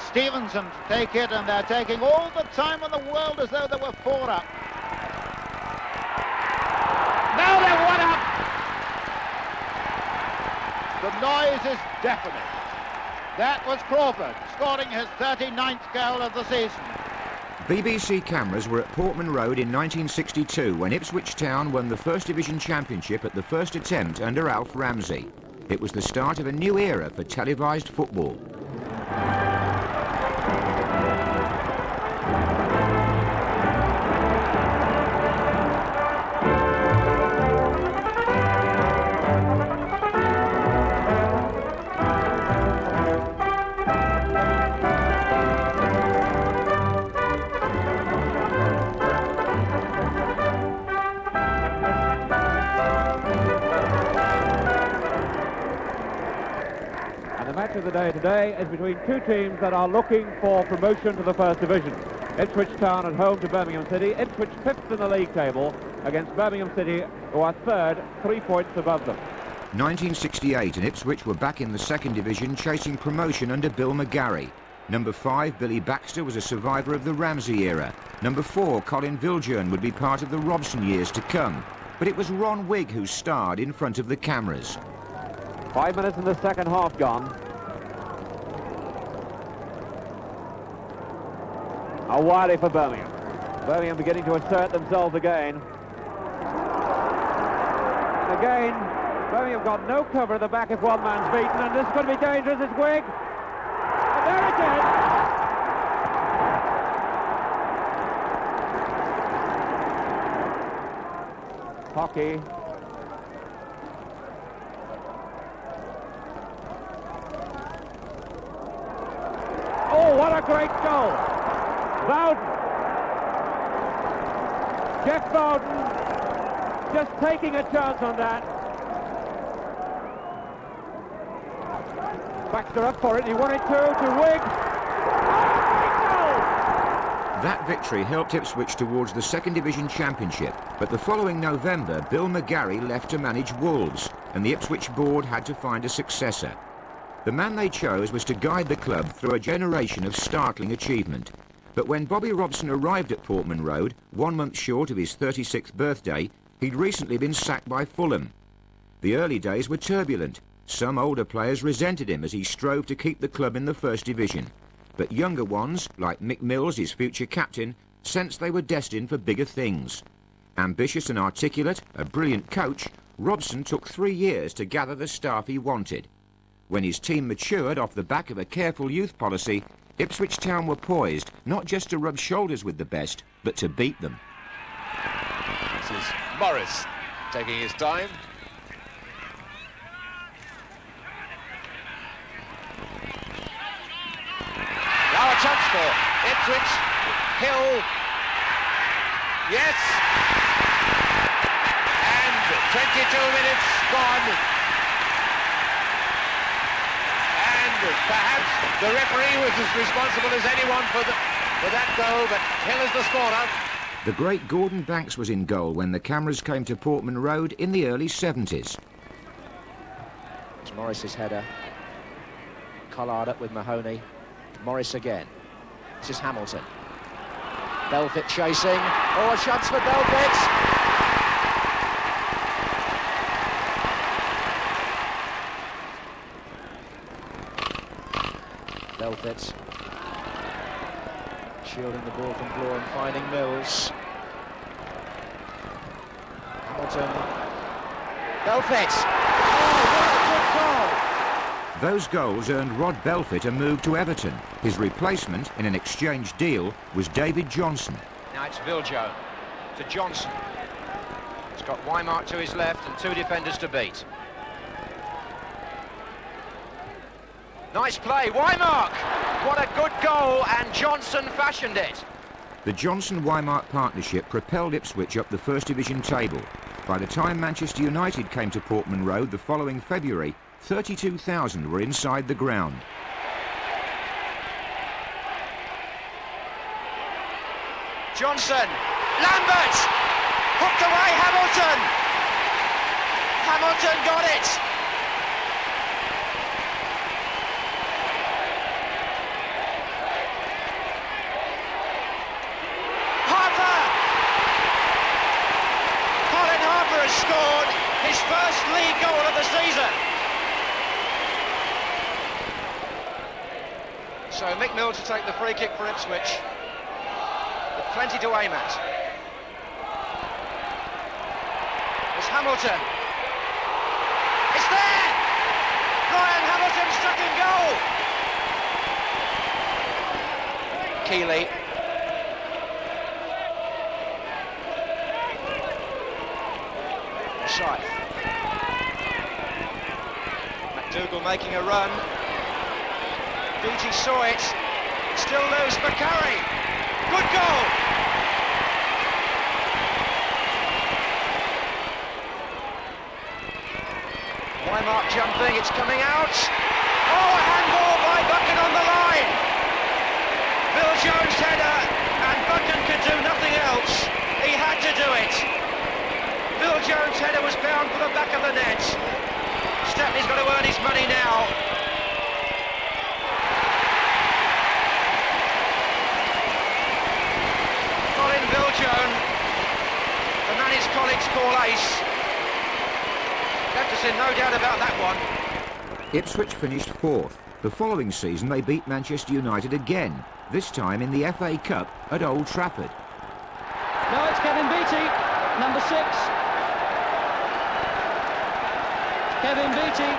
Stevenson to take it, and they're taking all the time in the world as though they were 4 up. Now they're 1 up. The noise is deafening. That was Crawford scoring his 39th goal of the season. BBC cameras were at Portman Road in 1962 when Ipswich Town won the First Division Championship at the first attempt under Alf Ramsey. It was the start of a new era for televised football. The match of the day today is between two teams that are looking for promotion to the First Division. Ipswich Town at home to Birmingham City. Ipswich 5th in the league table against Birmingham City, who are 3rd, 3 points above them. 1968 and Ipswich were back in the Second Division chasing promotion under Bill McGarry. Number 5, Billy Baxter, was a survivor of the Ramsey era. Number 4, Colin Viljoen, would be part of the Robson years to come. But it was Ron Wigg who starred in front of the cameras. 5 minutes in the second half gone. A worry for Birmingham. Birmingham beginning to assert themselves again. And again, Birmingham got no cover at the back if one man's beaten, and this is going to be dangerous. It's Wigg. And there it is. Hockey. Oh, what a great goal! Bowden. Jeff Bowden just taking a chance on that. Baxter up for it. He won it too to Wigg. That victory helped Ipswich towards the Second Division Championship, but the following November, Bill McGarry left to manage Wolves, and the Ipswich board had to find a successor. The man they chose was to guide the club through a generation of startling achievement. But when Bobby Robson arrived at Portman Road, 1 month short of his 36th birthday, he'd recently been sacked by Fulham. The early days were turbulent. Some older players resented him as he strove to keep the club in the First Division. But younger ones, like Mick Mills, his future captain, sensed they were destined for bigger things. Ambitious and articulate, a brilliant coach, Robson took 3 years to gather the staff he wanted. When his team matured off the back of a careful youth policy, Ipswich Town were poised not just to rub shoulders with the best, but to beat them. This is Morris taking his time. Now a chance for Ipswich. Hill. Yes. And 22 minutes gone. Perhaps the referee was as responsible as anyone for that goal, but Hill is the scorer. The great Gordon Banks was in goal when the cameras came to Portman Road in the early 70s. It's Morris's header. Collard up with Mahoney. Morris again. This is Hamilton. Belfit chasing. Oh, a chance for Belfit. Belfit shielding the ball from Bloor and finding Mills. Hamilton. Belfit! Oh, what a good goal! Those goals earned Rod Belfit a move to Everton. His replacement in an exchange deal was David Johnson. Now it's Viljoen to Johnson. He's got Weimark to his left and 2 defenders to beat. Nice play, Weimark! What a good goal, and Johnson fashioned it. The Johnson-Weimark partnership propelled Ipswich up the First Division table. By the time Manchester United came to Portman Road the following February, 32,000 were inside the ground. Johnson, Lambert, hooked away, Hamilton! Hamilton got it! So Mick Mill to take the free kick for Ipswich, with plenty to aim at. It's Hamilton. It's there! Brian Hamilton struck in goal! Keeley. Scythe. McDougall making a run. Beattie saw it. Still loose. McCurry. Good goal. Wymark jumping. It's coming out. Oh, a handball by Buchan on the line. Bill Jones header, and Buchan could do nothing else. He had to do it. Bill Jones' header was bound for the back of the net. Stepney's got to earn his money now. Colin Bill Jones, the man his colleagues call ace. Jefferson, no doubt about that one. Ipswich finished 4th. The following season they beat Manchester United again, this time in the FA Cup at Old Trafford. No, it's Kevin Beattie, number 6. Kevin Beattie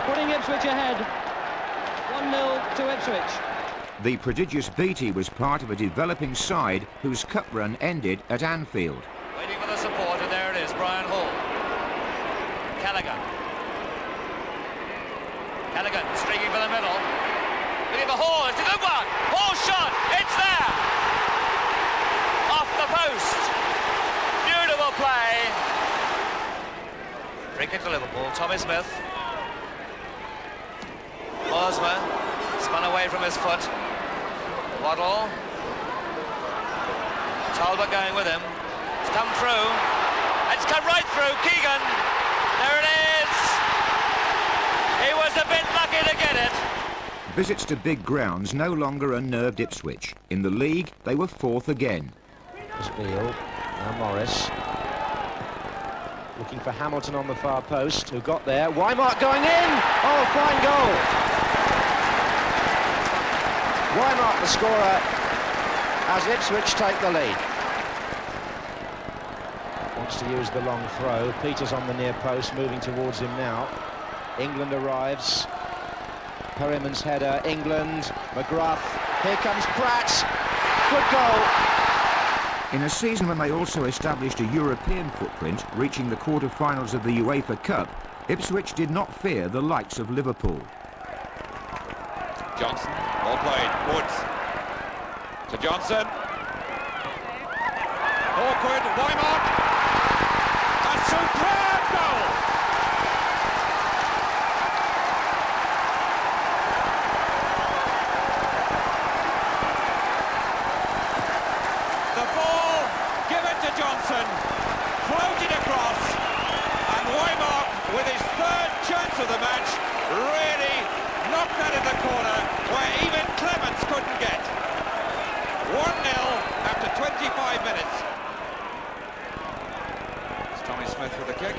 putting Ipswich ahead. 1-0 to Ipswich. The prodigious Beattie was part of a developing side whose cup run ended at Anfield. Waiting for the support, and there it is, Brian Hall. Callaghan. Callaghan streaking for the middle. Looking for Hall, it's a good one! Hall shot, it's there! Off the post. Beautiful play. Free kick to Liverpool, Tommy Smith. Hosmer spun away from his foot. Waddle. Talbot going with him. It's come through. It's come right through. Keegan. There it is. He was a bit lucky to get it. Visits to big grounds no longer unnerved Ipswich. In the league, they were 4th again. There's Beale, now Morris. Looking for Hamilton on the far post, who got there. Wymark going in! Oh, fine goal! Wymark the scorer as Ipswich take the lead. Wants to use the long throw. Peters on the near post, moving towards him now. England arrives. Perryman's header, England, McGrath. Here comes Pratt. Good goal. In a season when they also established a European footprint, reaching the quarter-finals of the UEFA Cup, Ipswich did not fear the likes of Liverpool. Johnson, well played, Woods to Johnson. Awkward, Wymark. A superb goal. The ball given to Johnson, floated across, and Wymark, with his 3rd chance of the match, really knocked that in the corner where even Clements couldn't get. 1-0 after 25 minutes. It's Tommy Smith with the kick.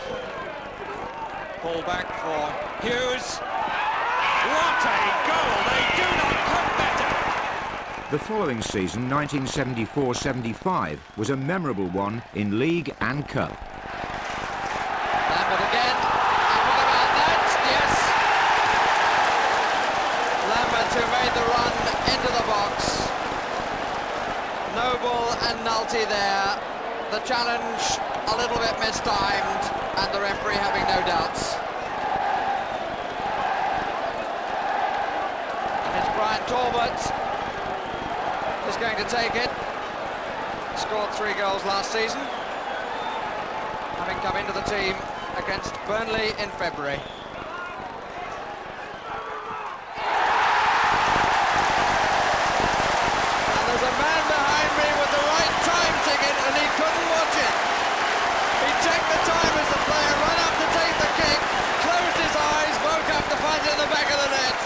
Pull back for Hughes. What a goal! They do not come better. The following season, 1974-75, was a memorable one in league and cup. Lambert again. And what about that? Yes. Lambert who made the run into the box. Noble and Nulty there. The challenge a little bit mistimed, and the referee having no doubts. And it's Brian Talbot is going to take it. Scored 3 goals last season, having come into the team against Burnley in February. And there's a man behind me with the right time ticket, and he couldn't watch it. He checked the time as the player ran up to take the kick, closed his eyes, woke up to find it in the back of the net.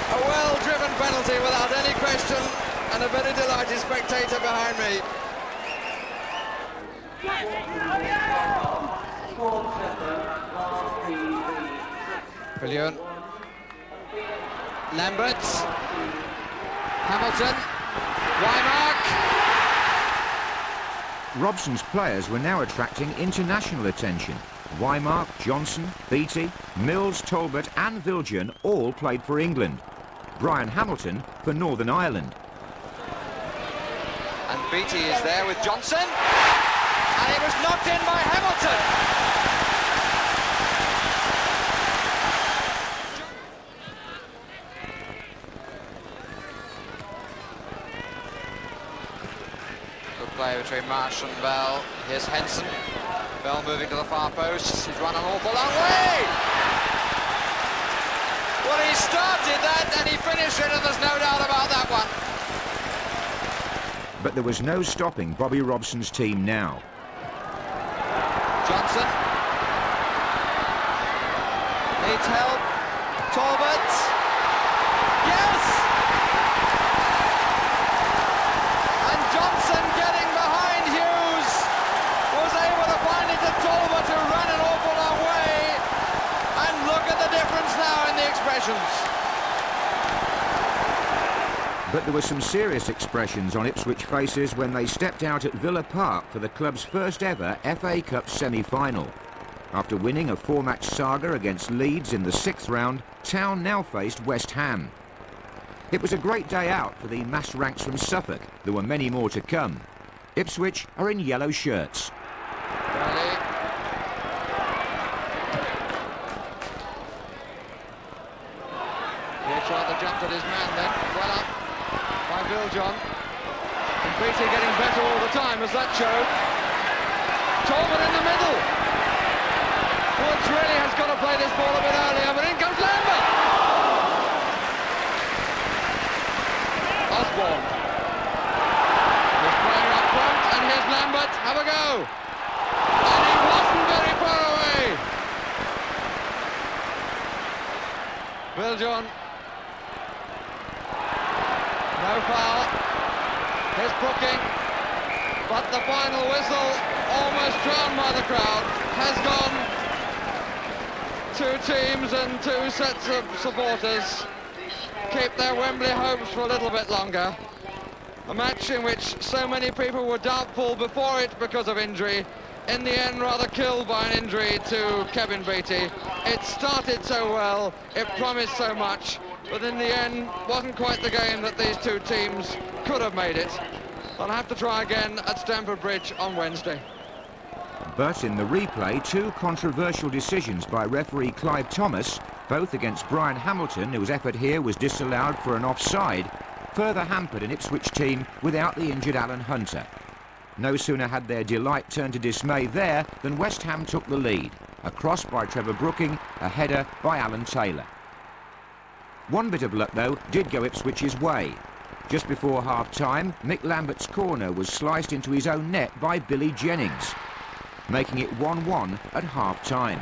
A well-driven penalty without any question, and a very delighted spectator behind me. Brilliant. Lambert, Hamilton, Wymark. Robson's players were now attracting international attention. Wymark, Johnson, Beattie, Mills, Talbot and Viljoen all played for England. Brian Hamilton for Northern Ireland. And Beattie is there with Johnson. And it was knocked in by Hamilton. Play between Marsh and Bell. Here's Henson. Bell moving to the far post. He's run an awful long way. Well, he started that and he finished it, and there's no doubt about that one. But there was no stopping Bobby Robson's team now. Johnson. Needs help. Talbot. Yes! And Johnson getting behind Hughes was able to find it to Talbot, who ran an awful long way. And look at the difference now in the expressions. But there were some serious expressions on Ipswich faces when they stepped out at Villa Park for the club's first ever FA Cup semi-final. After winning a 4-match saga against Leeds in the 6th round, Town now faced West Ham. It was a great day out for the mass ranks from Suffolk. There were many more to come. Ipswich are in yellow shirts. Riley. He tried to jump at his man then. Well up by Viljoen. And Beattie getting better all the time, as that showed. Talbot in the middle. Woods really has got to play this ball a bit earlier, but in comes Lambert. Osborne. He's playing up front, and here's Lambert. Have a go. And he wasn't very far away. Viljoen. No foul. Here's Brooking. But the final whistle, almost drowned by the crowd, has gone. Two teams and two sets of supporters keep their Wembley hopes for a little bit longer. A match in which so many people were doubtful before it because of injury, in the end rather killed by an injury to Kevin Beattie. It started so well, it promised so much, but in the end wasn't quite the game that these two teams could have made it. They'll have to try again at Stamford Bridge on Wednesday. But in the replay, two controversial decisions by referee Clive Thomas, both against Brian Hamilton, whose effort here was disallowed for an offside, further hampered an Ipswich team without the injured Alan Hunter. No sooner had their delight turned to dismay there than West Ham took the lead. A cross by Trevor Brooking, a header by Alan Taylor. One bit of luck, though, did go Ipswich's way. Just before half-time, Mick Lambert's corner was sliced into his own net by Billy Jennings, making it 1-1 at half-time.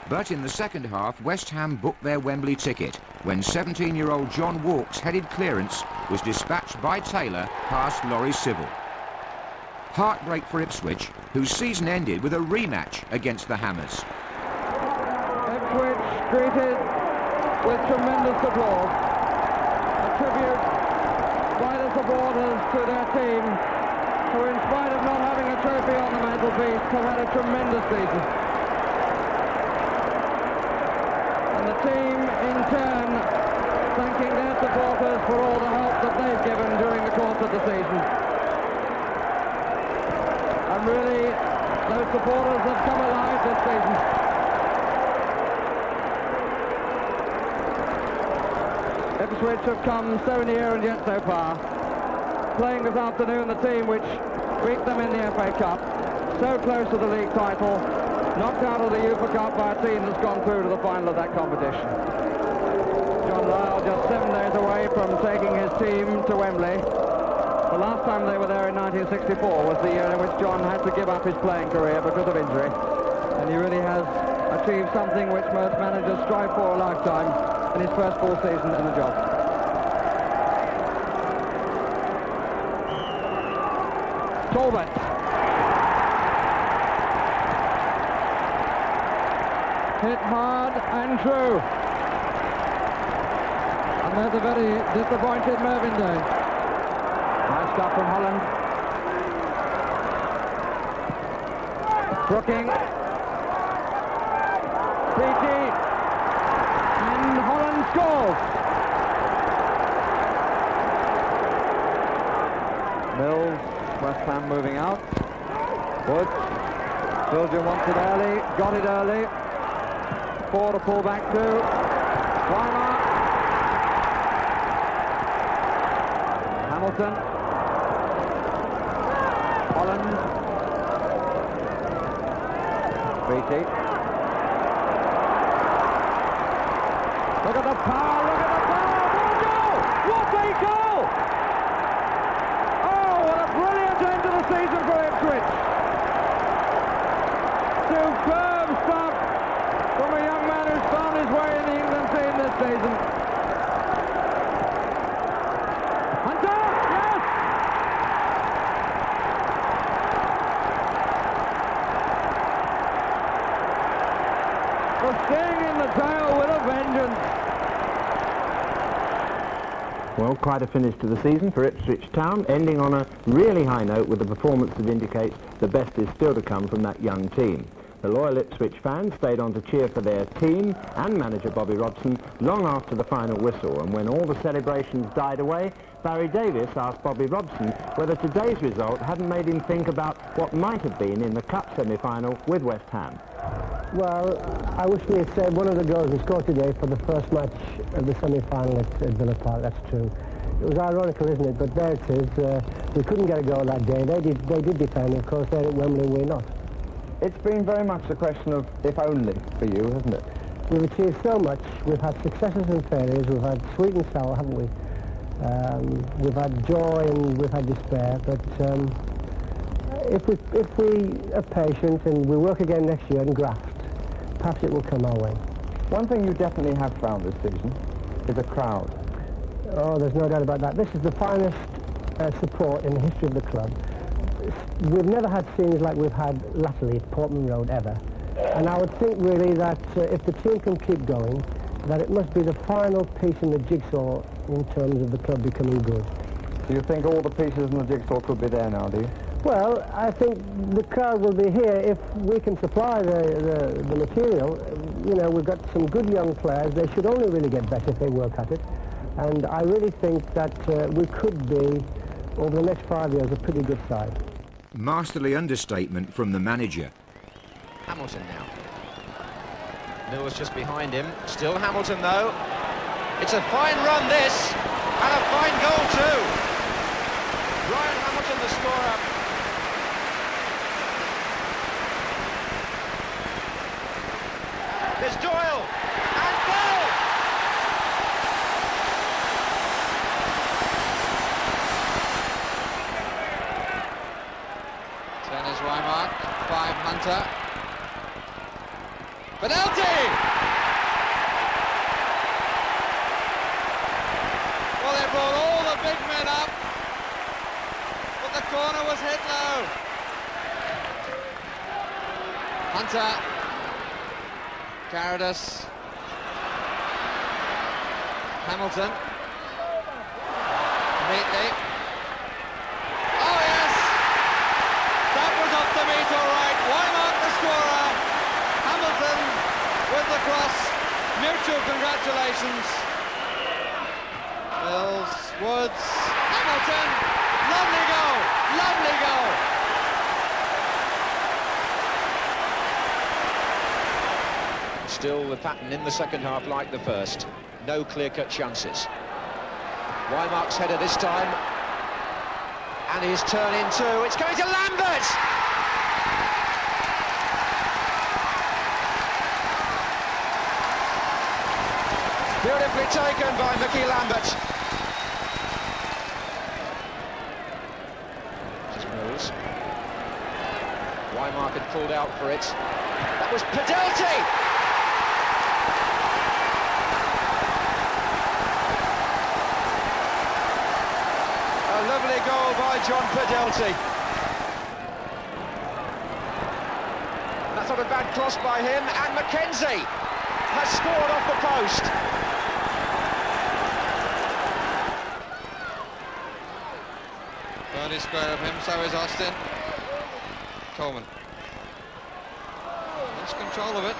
But in the second half, West Ham booked their Wembley ticket when 17-year-old John Walk's headed clearance was dispatched by Taylor past Laurie Civil. Heartbreak for Ipswich, whose season ended with a rematch against the Hammers. Ipswich greeted with tremendous applause. A tribute by the supporters to their team, who in spite of not having a trophy on the mantelpiece have had a tremendous season. And the team in turn thanking their supporters for all the help that they've given during the course of the season. And really, those supporters have come alive this season. Ipswich have come so near and yet so far. Playing this afternoon the team which beat them in the FA Cup, so close to the league title, knocked out of the UEFA Cup by a team that's gone through to the final of that competition. John Lyall just 7 days away from taking his team to Wembley. The last time they were there in 1964 was the year in which John had to give up his playing career because of injury. And he really has achieved something which most managers strive for a lifetime in his first full season in the job. Talbot. Hit hard and true. And there's a very disappointed Mervyn Day. Nice stop from Holland. Brooking. PT. And Holland scores. Mills, West Ham moving out. Woods. Belgium wants it early. Got it early. 4 to pull back to. Weimar. Hamilton. Holland. Beatty. Look at the power, look at the power! What a goal! What a goal! Oh, what a brilliant end to the season for Ipswich! Superb stuff from a young man who's found his way in the England team this season. Hunter! Yes! The sting in the tail with a vengeance. Well, quite a finish to the season for Ipswich Town, ending on a really high note with a performance that indicates the best is still to come from that young team. The loyal Ipswich fans stayed on to cheer for their team and manager Bobby Robson long after the final whistle, and when all the celebrations died away, Barry Davies asked Bobby Robson whether today's result hadn't made him think about what might have been in the cup semi-final with West Ham. Well, I wish we had saved one of the goals we scored today for the first match of the semi-final at Villa Park. That's true. It was ironical, isn't it? But there it is. We couldn't get a goal that day. They did defend. Of course, they're at Wembley, we're not. It's been very much a question of if only for you, hasn't it? We've achieved so much. We've had successes and failures. We've had sweet and sour, haven't we? We've had joy and we've had despair. But if we are patient and we work again next year and graft, perhaps it will come our way. One thing you definitely have found this season is a crowd. Oh, there's no doubt about that. This is the finest support in the history of the club. We've never had scenes like we've had latterly at Portman Road ever. And I would think really that if the team can keep going, that it must be the final piece in the jigsaw in terms of the club becoming good. Do you think all the pieces in the jigsaw could be there now, do you? Well, I think the crowd will be here if we can supply the material. You know, we've got some good young players. They should only really get better if they work at it. And I really think that we could be, over the next 5 years, a pretty good side. Masterly understatement from the manager. Hamilton now. Mills just behind him. Still Hamilton, though. It's a fine run, this, and a fine goal, too. Ryan Hamilton, the scorer. There's Doyle, and Bell! Turner's Weimar, 5 Hunter. Penalty! Well, they brought all the big men up, but the corner was hit low. Hunter. Caridas. Hamilton. Neatly. Oh yes! That was off the meat all right. Weimar the scorer. Hamilton with the cross. Mutual congratulations. Mills, Woods, Hamilton. Lovely goal. Lovely goal. Still the pattern in the second half like the first. No clear-cut chances. Weimark's header this time. And his turn in two. It's going to Lambert! Beautifully taken by Mickey Lambert. This is Mills. Weimark had pulled out for it. That was Padelti! Lovely goal by John Padelti. That's not a bad cross by him, and Mackenzie has scored off the post. fairly square of him, so is Austin. Coleman. Lost control of it.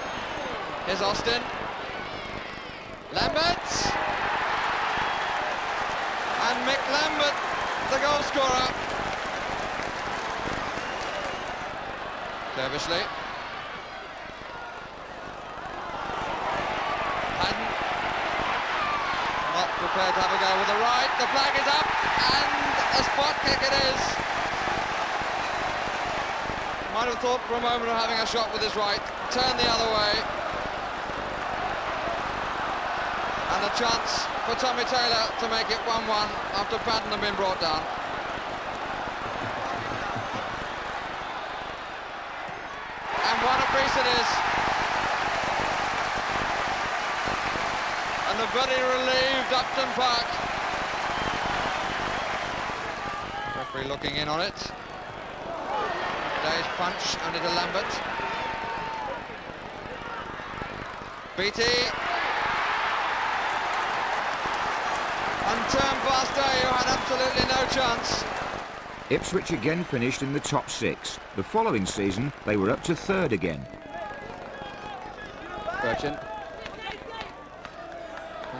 Here's Austin. Lambert! And Mick Lambert, the goal scorer. Dervishley. Haddon. Not prepared to have a go with the right. The flag is up, and a spot kick it is. Might have thought for a moment of having a shot with his right. Turned the other way. And a chance for Tommy Taylor to make it 1-1 after Paddon had been brought down. And what a piece it is. And the very relieved Upton Park. Referee looking in on it. Day's punch only to Lambert. Beattie. And turn past Day, who had absolutely no chance. Ipswich again finished in the top 6. The following season, they were up to 3rd again. Birchin.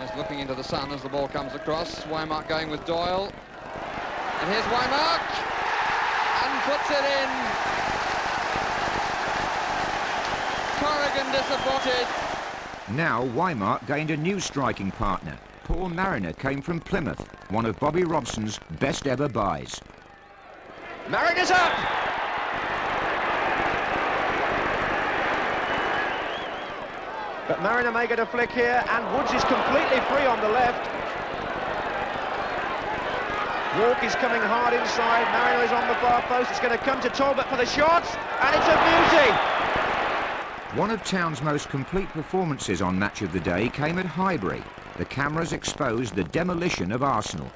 Is looking into the sun as the ball comes across. Weimark going with Doyle. And here's Weimark. And puts it in. Corrigan disappointed. Now Weimark gained a new striking partner. Paul Mariner came from Plymouth, one of Bobby Robson's best ever buys. Mariner's up! But Mariner may get a flick here, and Woods is completely free on the left. Walk is coming hard inside, Mariner is on the far post, it's going to come to Talbot for the shot, and it's a beauty! One of Town's most complete performances on Match of the Day came at Highbury. The cameras exposed the demolition of Arsenal.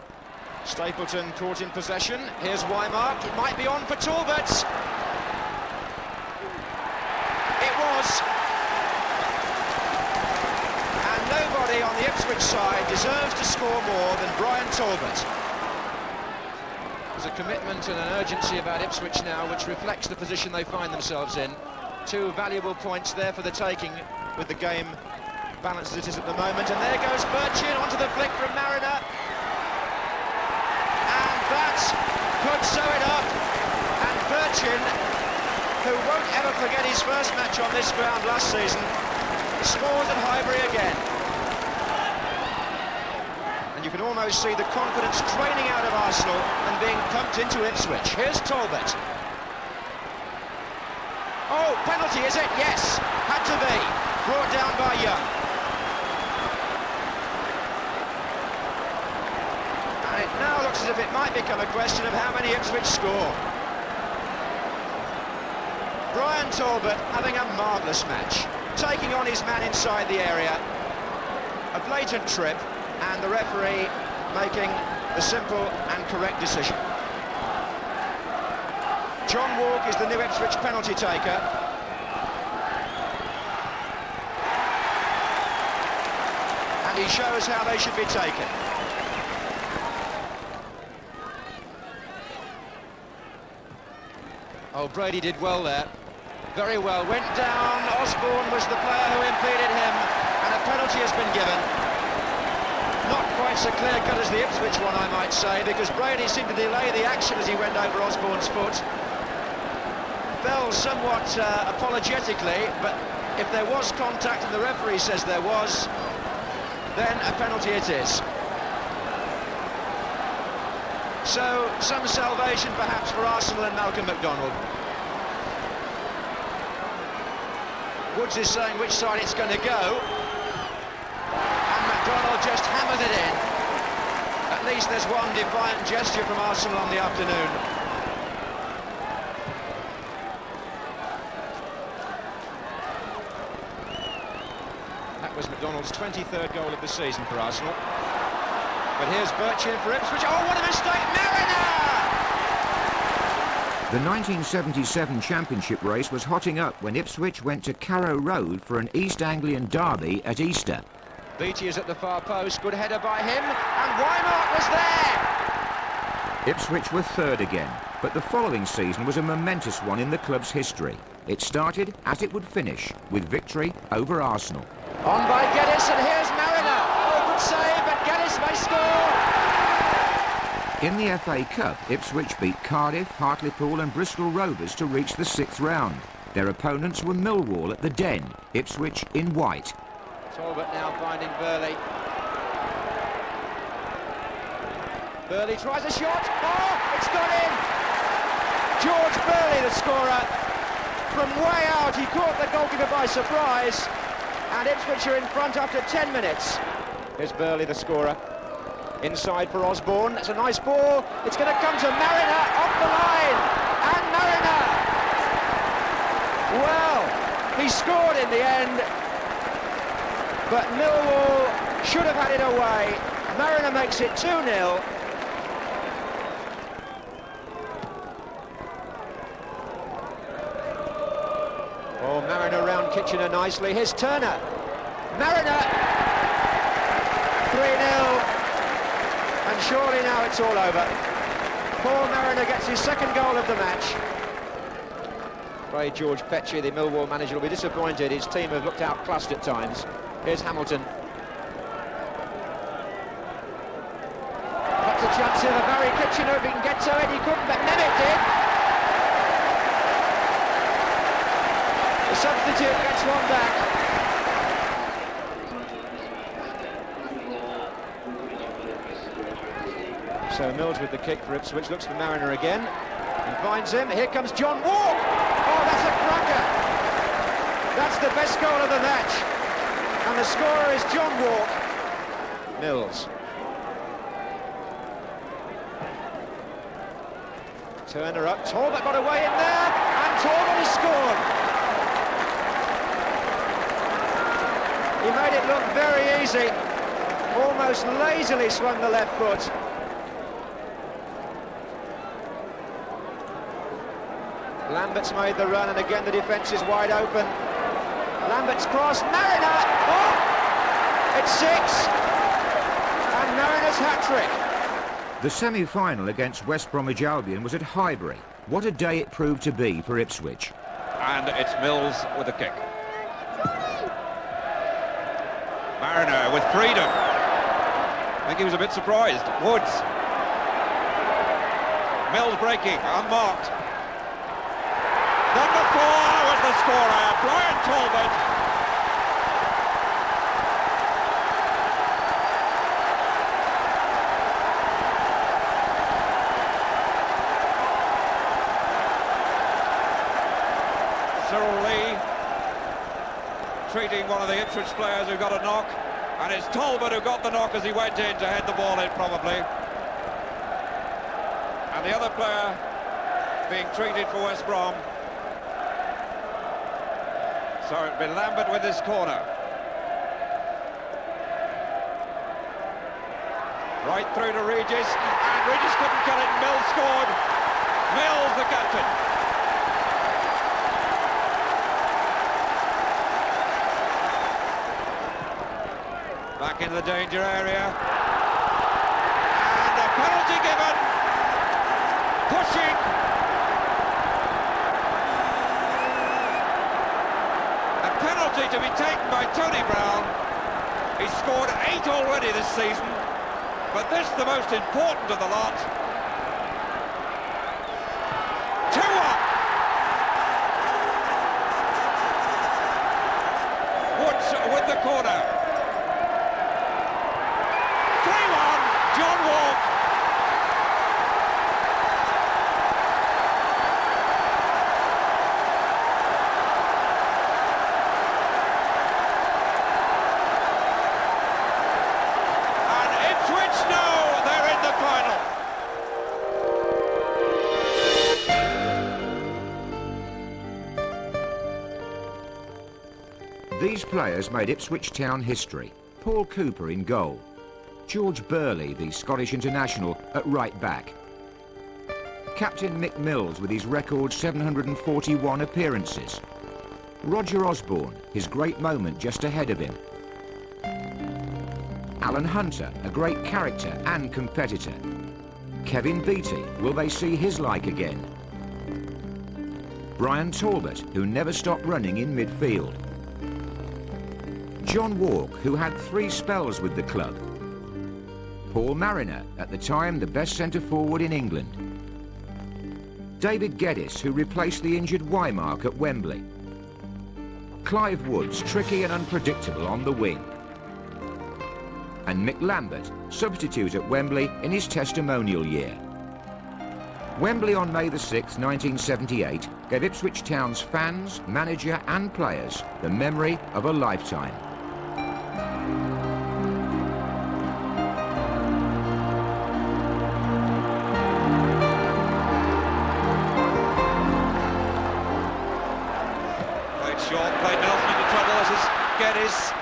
Stapleton caught in possession. Here's Weimark. It might be on for Talbot. It was. And nobody on the Ipswich side deserves to score more than Brian Talbot. There's a commitment and an urgency about Ipswich now, which reflects the position they find themselves in. 2 valuable points there for the taking with the game balanced as it is at the moment, and there goes Birchin onto the flick from Mariner, and that could sew it up. And Birchin, who won't ever forget his first match on this ground last season, scores at Highbury again. And you can almost see the confidence draining out of Arsenal and being pumped into Ipswich. Here's Talbot. Oh, penalty, is it? Yes, had to be. Brought down by Young. And it now looks as if it might become a question of how many Ipswich score. Brian Talbot having a marvellous match, taking on his man inside the area. A blatant trip, and the referee making the simple and correct decision. John Walk is the new Ipswich penalty taker. And he shows how they should be taken. Oh, Brady did well there. Very well. Went down. Osborne was the player who impeded him. And a penalty has been given. Not quite so clear-cut as the Ipswich one, I might say, because Brady seemed to delay the action as he went over Osborne's foot. Fell somewhat apologetically, but if there was contact and the referee says there was, then a penalty it is. So, some salvation perhaps for Arsenal and Malcolm McDonald. Woods is saying which side it's going to go, and McDonald just hammered it in. At least there's one defiant gesture from Arsenal on the afternoon. Was McDonald's 23rd goal of the season for Arsenal. But here's Birchin for Ipswich. Oh, what a mistake! Mariner! The 1977 championship race was hotting up when Ipswich went to Carrow Road for an East Anglian derby at Easter. Beattie is at the far post. Good header by him. And Weimark was there! Ipswich were third again, but the following season was a momentous one in the club's history. It started as it would finish, with victory over Arsenal. On by Geddes, and here's Mariner. Oh, good save, but Geddes may score. In the FA Cup, Ipswich beat Cardiff, Hartlepool and Bristol Rovers to reach the 6th round. Their opponents were Millwall at the Den, Ipswich in white. Talbot now finding Burley. Burley tries a shot. Oh, it's gone in. George Burley, the scorer. From way out, he caught the goalkeeper by surprise. And Ipswich are in front after 10 minutes. Here's Burley, the scorer. Inside for Osborne. That's a nice ball. It's going to come to Mariner off the line. And Mariner. Well, he scored in the end. But Millwall should have had it away. Mariner makes it 2-0. Oh, Mariner round Kitchener nicely. Here's Turner. Mariner. 3-0. And surely now it's all over. Paul Mariner gets his second goal of the match. Afraid George Petchey, the Millwall manager, will be disappointed. His team have looked outclassed at times. Here's Hamilton. That's a chance here for Barry Kitchener if he can get to it. He couldn't, but Nemeth did. The substitute gets one back. So Mills with the kick for Ipswich, looks for Mariner again, and finds him. Here comes John Walk. Oh, that's a cracker. That's the best goal of the match. And the scorer is John Walk. Mills. Turner up, Talbot got away in there, and Talbot has scored. He made it look very easy. Almost lazily swung the left foot. Lambert's made the run, and again the defence is wide open. Lambert's cross, Mariner! Oh! It's 6! And Mariner's hat-trick. The semi-final against West Bromwich Albion was at Highbury. What a day it proved to be for Ipswich. And it's Mills with a kick. Mariner with freedom. I think he was a bit surprised. Woods. Mills breaking, unmarked. Number 4 was the scorer, Brian Talbot. Cyril Lee treating one of the Ipswich players who got a knock, and it's Talbot who got the knock as he went in to head the ball in, probably. And the other player being treated for West Brom. So it'd be Lambert with his corner. Right through to Regis, and Regis couldn't get it. Mills scored. Mills, the captain. Back in the danger area. And a penalty given. Pushing. To be taken by Tony Brown. He's scored 8 already this season, but this the most important of the lot. 2-1. Woods with the corner. 3-1, John Walk. These players made Ipswich Town history. Paul Cooper in goal. George Burley, the Scottish international, at right back. Captain Mick Mills with his record 741 appearances. Roger Osborne, his great moment just ahead of him. Alan Hunter, a great character and competitor. Kevin Beattie, will they see his like again? Brian Talbot, who never stopped running in midfield. John Walk, who had 3 spells with the club. Paul Mariner, at the time the best centre-forward in England. David Geddes, who replaced the injured Waymark at Wembley. Clive Woods, tricky and unpredictable on the wing. And Mick Lambert, substitute at Wembley in his testimonial year. Wembley on May the 6th, 1978, gave Ipswich Town's fans, manager and players the memory of a lifetime. Played short, played Nelson into trouble. This is Geddes.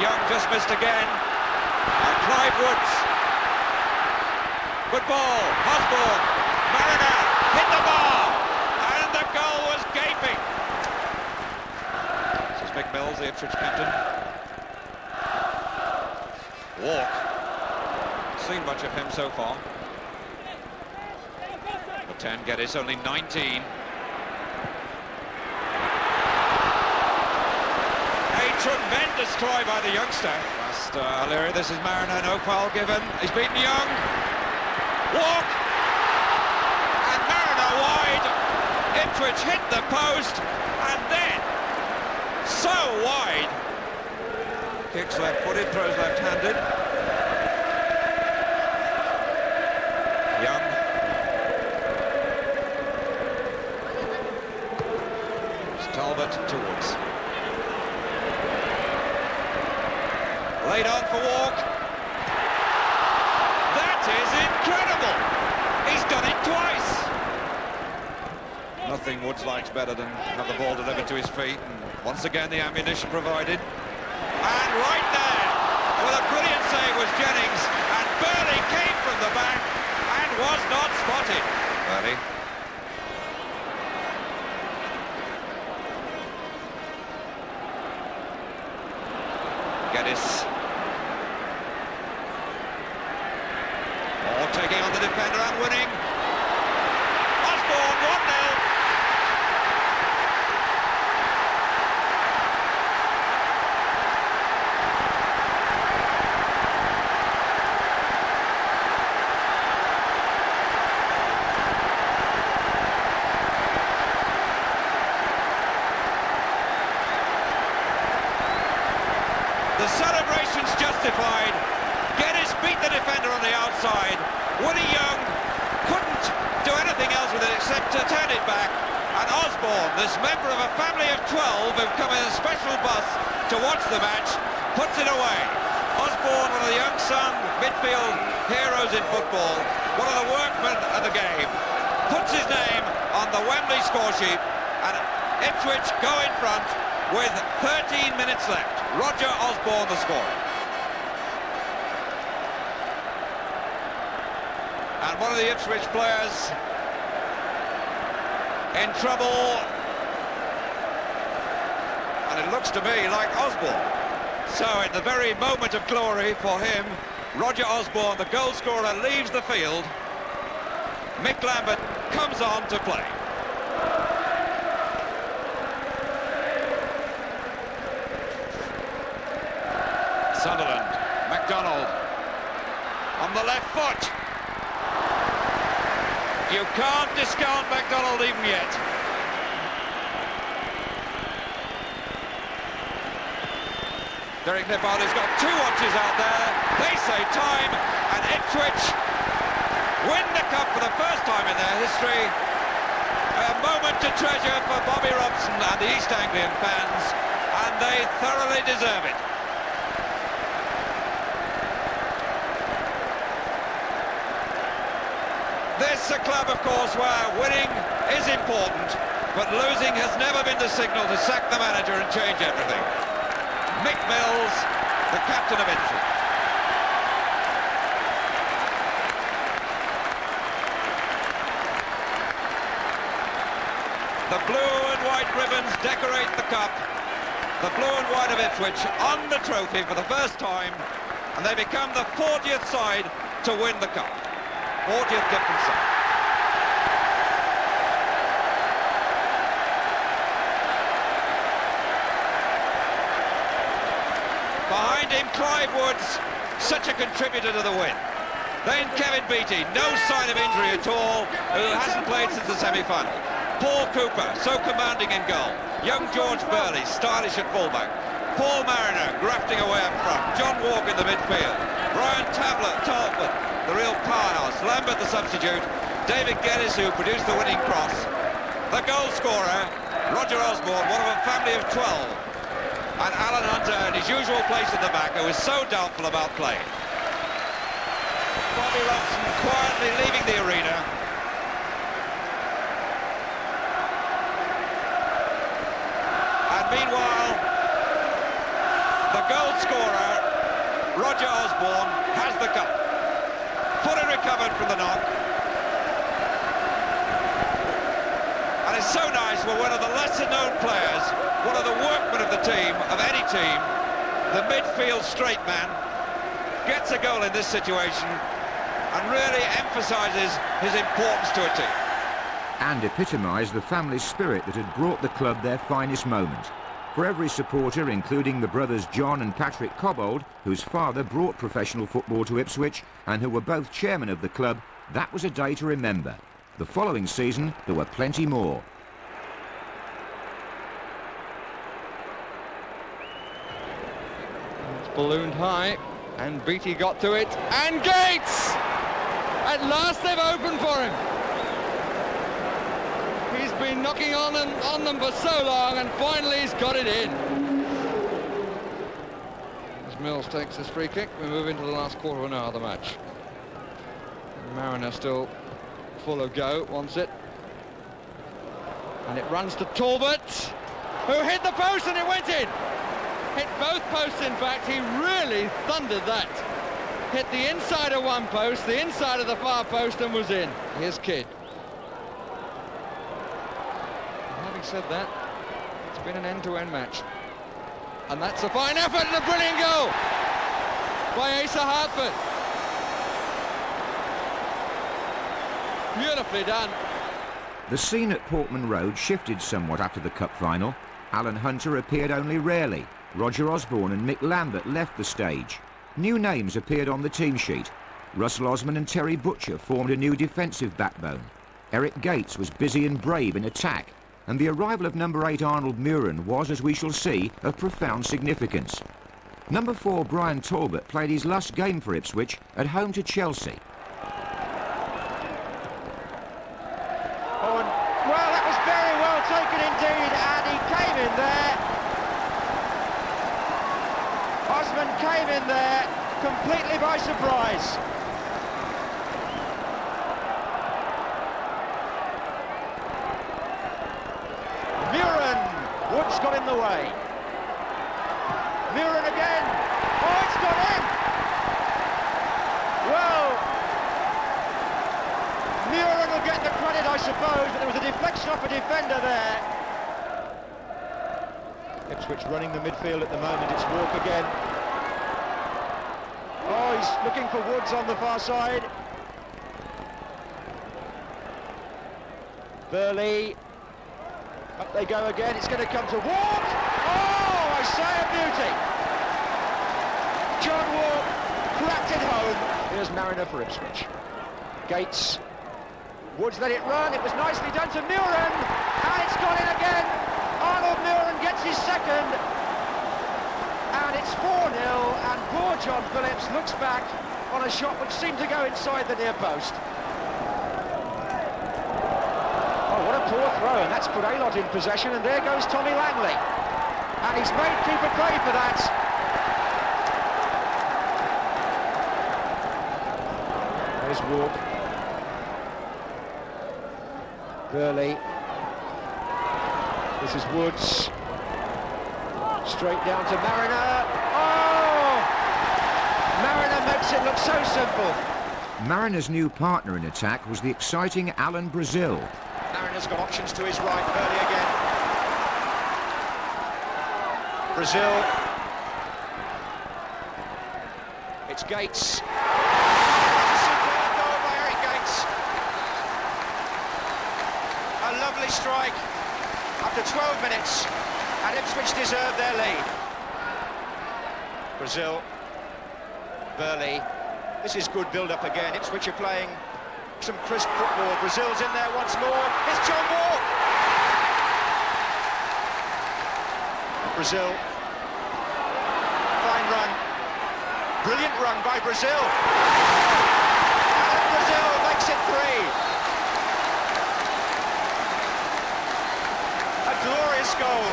Young just missed again. And Clive Woods. Good ball. Osborne. Mariner hit the bar. And the goal was gaping. This is Mick Mills, the Ipswich captain. Walk. Seen much of him so far. Number 10, Geddes, only 19. Tremendous try by the youngster. Past O'Leary, this is Mariner, no foul given. He's beaten Young. Walk! And Mariner wide. Ipswich hit the post, and then so wide. Kicks left-footed, throws left-handed. Young. It's Talbot to Woods. Laid on for Walk. That is incredible. He's done it twice. Nothing Woods likes better than have the ball delivered to his feet. And once again, the ammunition provided. And right there, with a brilliant save was Jennings. And Burley came from the back and was not spotted. Burley. Geddes. Taking on the defender and winning. Osborne, 1-0. The celebration's justified. Geddes beat the defender on the outside. Woody Young couldn't do anything else with it except to turn it back. And Osborne, this member of a family of 12 who've come in a special bus to watch the match, puts it away. Osborne, one of the unsung midfield heroes in football, one of the workmen of the game, puts his name on the Wembley score sheet, and Ipswich go in front with 13 minutes left. Roger Osborne, the scorer. And one of the Ipswich players in trouble, and it looks to me like Osborne. So in the very moment of glory for him, Roger Osborne, the goal scorer, leaves the field. Mick Lambert comes on to play. Sunderland, MacDonald on the left foot. You can't discount MacDonald even yet. Derek Nepal-has got 2 watches out there. They save time, and Ipswich win the cup for the first time in their history. A moment to treasure for Bobby Robson and the East Anglian fans, and they thoroughly deserve it. This a club, of course, where winning is important, but losing has never been the signal to sack the manager and change everything. Mick Mills, the captain of Ipswich. The blue and white ribbons decorate the cup. The blue and white of Ipswich on the trophy for the first time and they become the 40th side to win the cup. 40th different side. Behind him, Clive Woods, such a contributor to the win. Then Kevin Beattie, no sign of injury at all, who hasn't played since the semi-final. Paul Cooper, so commanding in goal. Young George Burley, stylish at fullback. Paul Mariner, grafting away up front. John Walker in the midfield. Brian Talbot, the real powerhouse. Lambert, the substitute. David Geddes, who produced the winning cross. The goal scorer, Roger Osborne, one of a family of 12. And Alan Hunter in his usual place at the back, who is so doubtful about playing. Bobby Robson quietly leaving the arena. And meanwhile, the goal scorer, Roger Osborne, has the cup. Fully recovered from the knock. And it's so nice when one of the lesser-known players, one of the workmen of the team, of any team, the midfield straight man, gets a goal in this situation and really emphasises his importance to a team. And epitomised the family spirit that had brought the club their finest moment. For every supporter, including the brothers John and Patrick Cobbold, whose father brought professional football to Ipswich and who were both chairman of the club, that was a day to remember. The following season, there were plenty more. It's ballooned high, and Beattie got to it, and Gates! At last they've opened for him. He's been knocking on them for so long, and finally he's got it in. As Mills takes this free kick, we move into the last quarter of an hour of the match. Mariner still full of go, wants it. And it runs to Talbot, who hit the post and it went in. Hit both posts, in fact. He really thundered that. Hit the inside of one post, the inside of the far post, and was in. Here's Kidd. And having said that, it's been an end-to-end match. And that's a fine effort and a brilliant goal by Asa Hartford. Beautifully done. The scene at Portman Road shifted somewhat after the cup final. Alan Hunter appeared only rarely. Roger Osborne and Mick Lambert left the stage. New names appeared on the team sheet. Russell Osman and Terry Butcher formed a new defensive backbone. Eric Gates was busy and brave in attack. And the arrival of number 8 Arnold Muren was, as we shall see, of profound significance. Number 4 Brian Talbot played his last game for Ipswich at home to Chelsea. Well, that was very well taken indeed, and he came in there. Osman came in there completely by surprise. Muren, Woods got in the way. Muren again. Oh, it's got in. Well, Muren will get the credit, I suppose, but there was a deflection off a defender there. Ipswich running the midfield at the moment. It's Walk again. Oh, he's looking for Woods on the far side. Burley. Up they go again. It's going to come to Walk. Oh, I say a beauty. John Walk cracked it home. Here's Mariner for Ipswich. Gates. Woods let it run. It was nicely done to Muren, and it's gone in again. Arnold Muren gets his second, and it's 4-0, and poor John Phillips looks back on a shot which seemed to go inside the near post. Oh, what a poor throw, and that's put Aylott in possession, and there goes Tommy Langley, and he's made keeper pay for that. There's Walk. Burley. This is Woods. Straight down to Mariner. Oh! Mariner makes it look so simple. Mariner's new partner in attack was the exciting Alan Brazil. Mariner's got options to his right. Burley again. Brazil. It's Gates. That's a superb goal by Eric Gates. A lovely strike after 12 minutes, and Ipswich deserved their lead. Brazil, Burley. This is good build-up again. Ipswich are playing some crisp football. Brazil's in there once more. It's John Walk. Brazil. Fine run. Brilliant run by Brazil. And Brazil makes it 3. A glorious goal.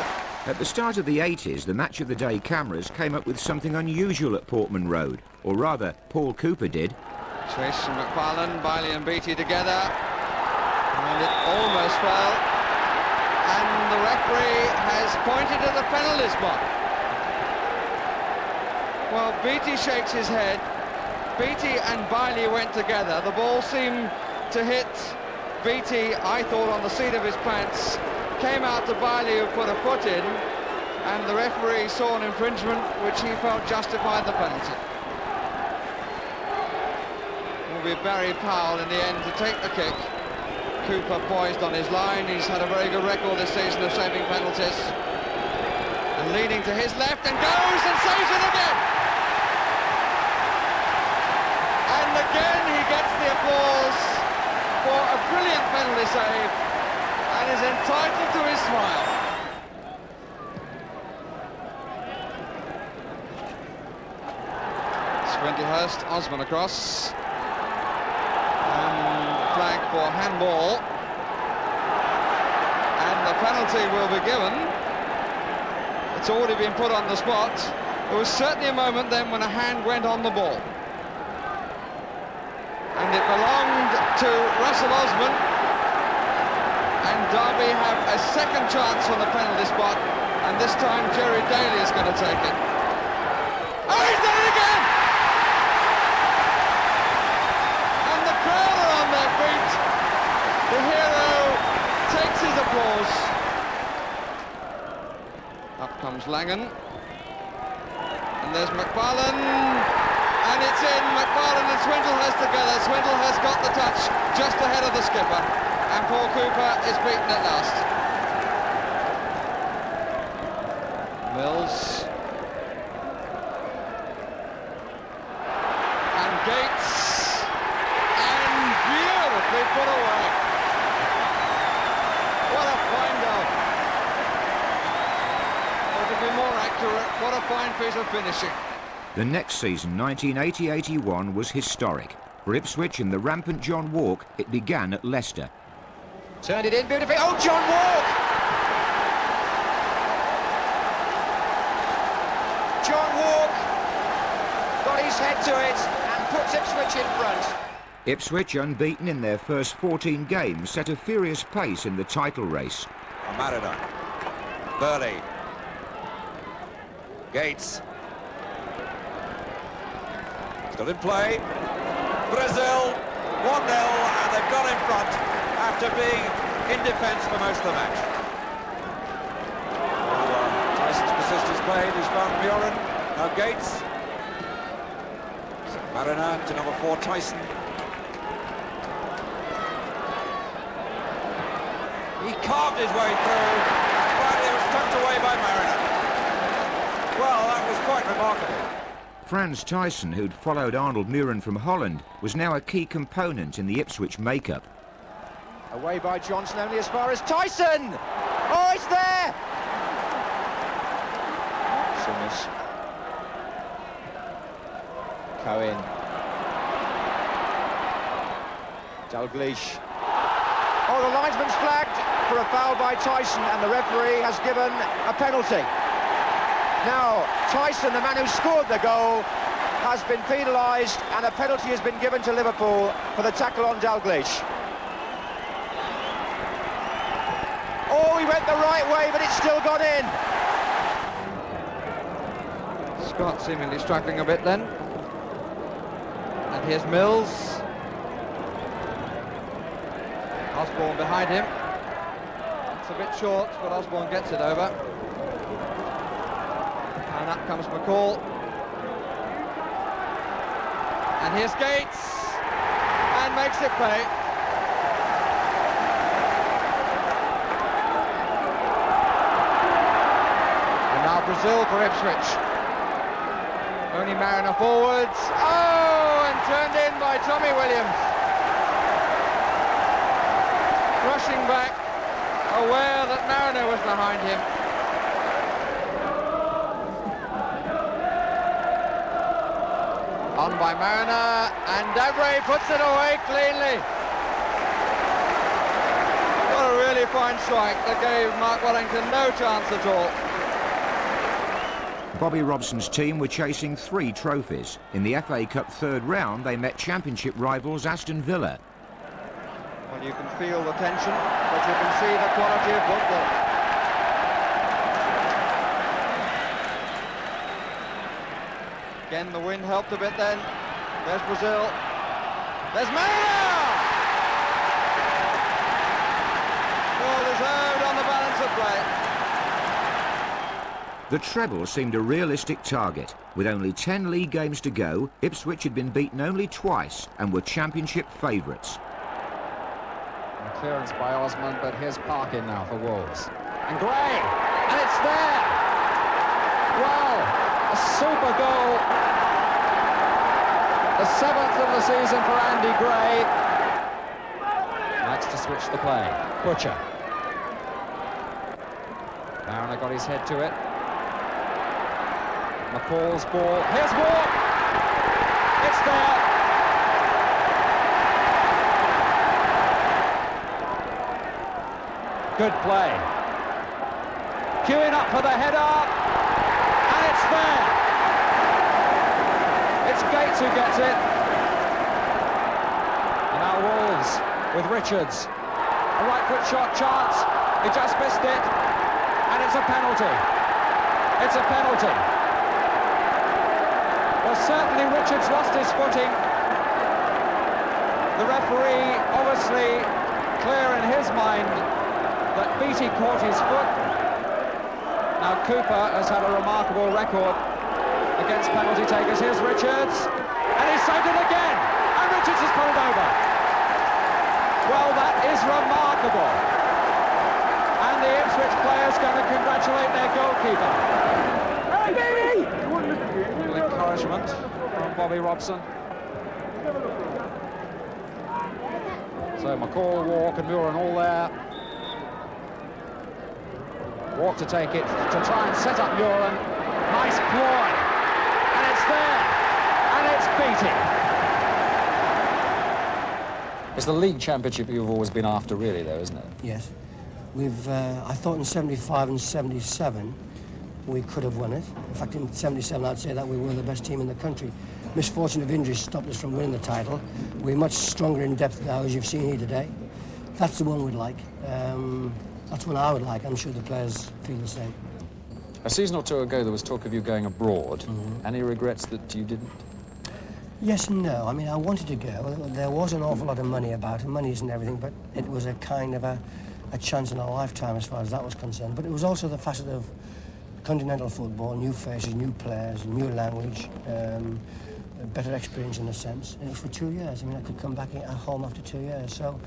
At the start of the 80s, the Match of the Day cameras came up with something unusual at Portman Road, or rather, Paul Cooper did. Trish and McFarlane, Bailey and Beattie together, and it almost fell, and the referee has pointed at the penalty spot. Well, Beattie shakes his head. Beattie and Bailey went together. The ball seemed to hit Beattie, I thought, on the seat of his pants. Came out to Bailey, who put a foot in, and the referee saw an infringement which he felt justified the penalty. It will be Barry Powell in the end to take the kick. Cooper poised on his line. He's had a very good record this season of saving penalties. And leaning to his left and goes and saves it again. And again he gets the applause for a brilliant penalty save, and is entitled to his smile. Swindlehurst, Osman across. And flag for handball. And the penalty will be given. It's already been put on the spot. There was certainly a moment then when a hand went on the ball. And it belonged to Russell Osman. And Derby have a second chance on the penalty spot, and this time Jerry Daly is going to take it. Oh, he's done it again! And the crowd are on their feet. The hero takes his applause. Up comes Langan. And there's McFarlane. And it's in. McFarlane and Swindlehurst together. Swindlehurst got the touch just ahead of the skipper. And Paul Cooper is beaten at last. Mills. And Gates. And beautifully put away. What a fine goal. Or to be more accurate, what a fine piece of finishing. The next season, 1980-81, was historic. For Ipswich and the rampant John Walk, it began at Leicester. Turned it in beautifully. Oh, John Walk! John Walk got his head to it and puts Ipswich in front. Ipswich, unbeaten in their first 14 games, set a furious pace in the title race. Mariner, Burley, Gates. Still in play. Brazil, 1-0, and they've got in front after being in defence for most of the match. Tyson's persistence played. He's found Muren. Now Gates. Mariner to number 4, Tyson. He carved his way through, and finally it was tucked away by Mariner. Well, that was quite remarkable. Franz Tyson, who'd followed Arnold Muren from Holland, was now a key component in the Ipswich makeup. Away by Johnson, only as far as Tyson! Oh, it's there! Simmers. Cohen. Dalglish. Oh, the linesman's flagged for a foul by Tyson, and the referee has given a penalty. Now, Tyson, the man who scored the goal, has been penalised, and a penalty has been given to Liverpool for the tackle on Dalglish. Oh, he went the right way, but it's still gone in. Scott seemingly struggling a bit then. And here's Mills. Osborne behind him. It's a bit short, but Osborne gets it over. And up comes McCall. And here's Gates, and makes it play. And now Brazil for Ipswich. Only Mariner forwards. Oh, and turned in by Tommy Williams. Rushing back, aware that Mariner was behind him. On by Mariner, and Davray puts it away cleanly. What a really fine strike that gave Mark Wellington no chance at all. Bobby Robson's team were chasing 3 trophies. In the FA Cup third round, they met championship rivals Aston Villa. Well, you can feel the tension, but you can see the quality of football. Again, the wind helped a bit then. There's Brazil. There's Mariner! Well deserved on the balance of play. The treble seemed a realistic target. With only 10 league games to go, Ipswich had been beaten only twice and were championship favourites. Clearance by Osman, but here's Parkin now for Wolves. And Gray, and it's there! Wow, a super goal. The 7th of the season for Andy Gray. Likes to switch the play. Butcher. Mariner got his head to it. McCall's ball. Here's Walk. It's there. Good play. Queuing up for the header. And it's there. It's Gates who gets it. And now Wolves with Richards. A right foot shot chance. He just missed it. And it's a penalty. It's a penalty. Well, certainly Richards lost his footing. The referee obviously clear in his mind that Beattie caught his foot. Now Cooper has had a remarkable record against penalty takers. Here's Richards, and he's saved it again, and Richards has put it over. Well, that is remarkable. And the Ipswich players going to congratulate their goalkeeper. Little encouragement from Bobby Robson. So McCall, Walk and Muren all there. Walk to take it, to try and set up Muren. Nice ploy. And it's there. And it's Beattie. It's the league championship you've always been after, really, though, isn't it? Yes. We've, I thought in 75 and 77 we could have won it. In fact, in 77 I'd say that we were the best team in the country. Misfortune of injuries stopped us from winning the title. We're much stronger in depth now, as you've seen here today. That's the one we'd like. That's one I would like. I'm sure the players feel the same. A season or two ago, there was talk of you going abroad. Any regrets that you didn't? Yes and no. I mean, I wanted to go. There was an awful lot of money about, and money isn't everything, but it was a kind of a chance in a lifetime as far as that was concerned. But it was also the facet of continental football, new faces, new players, new language, better experience in a sense. And it was for 2 years. I mean, I could come back at home after 2 years. So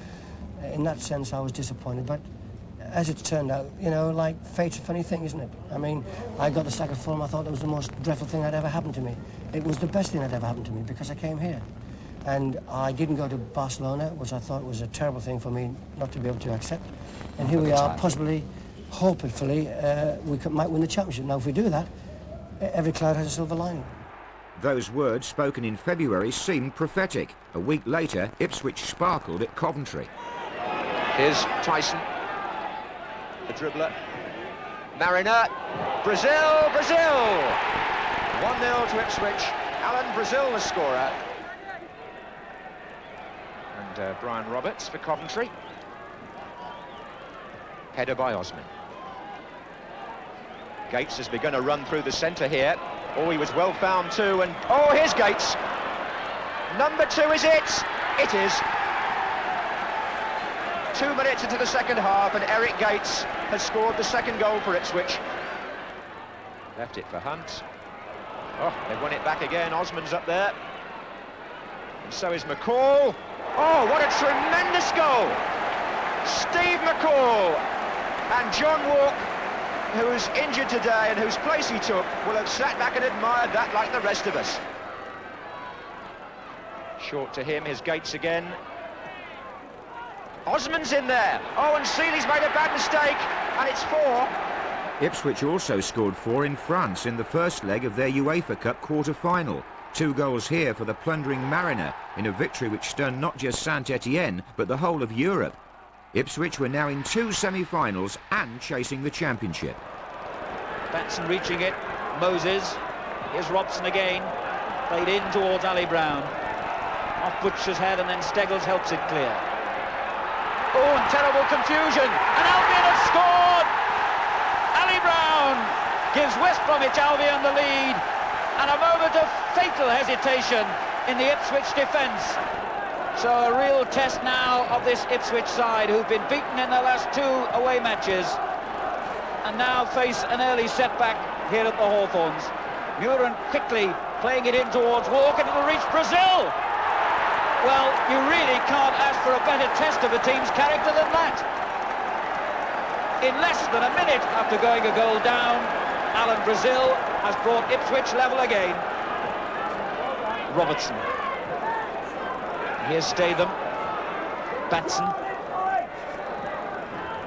in that sense, I was disappointed. But as it turned out, you know, like fate's a funny thing, isn't it? I mean, I got the sack of Fulham. I thought it was the most dreadful thing that ever happened to me. It was the best thing that ever happened to me because I came here. And I didn't go to Barcelona, which I thought was a terrible thing for me not to be able to accept. And here we are, possibly, hopefully, we might win the championship. Now, if we do that, every cloud has a silver lining. Those words, spoken in February, seemed prophetic. A week later, Ipswich sparkled at Coventry. Here's Tyson, the dribbler. Mariner, Brazil, Brazil! 1-0 to Ipswich. Alan Brazil, the scorer. And Brian Roberts for Coventry. Header by Osman. Gates has begun a run through the centre here. Oh, he was well found too, and oh, here's Gates. Number 2 is it? It is. 2 minutes into the second half, and Eric Gates has scored the second goal for Ipswich. Left it for Hunt. Oh, they've won it back again. Osman's up there. And so is McCall. Oh, what a tremendous goal! Steve McCall and John Walk, who's injured today and whose place he took, will have sat back and admired that like the rest of us. Short to him, here's Gates again. Osman's in there. Oh, and Seeley's made a bad mistake, and it's 4. Ipswich also scored 4 in France in the first leg of their UEFA Cup quarter-final. 2 goals here for the plundering Mariner in a victory which stunned not just Saint-Etienne, but the whole of Europe. Ipswich were now in 2 semi-finals and chasing the championship. Batson reaching it. Moses. Here's Robson again. Played in towards Ali Brown. Off Butcher's head, and then Steggles helps it clear. Oh, and terrible confusion. And Albion have scored! Ali Brown gives West Bromwich Albion the lead. And a moment of fatal hesitation in the Ipswich defence. So a real test now of this Ipswich side, who've been beaten in their last 2 away matches and now face an early setback here at the Hawthorns. Muren quickly playing it in towards Walk, and it'll reach Brazil. Well, you really can't ask for a better test of a team's character than that. In less than a minute after going a goal down, Alan Brazil has brought Ipswich level again. Robertson. Here's Statham. Batson.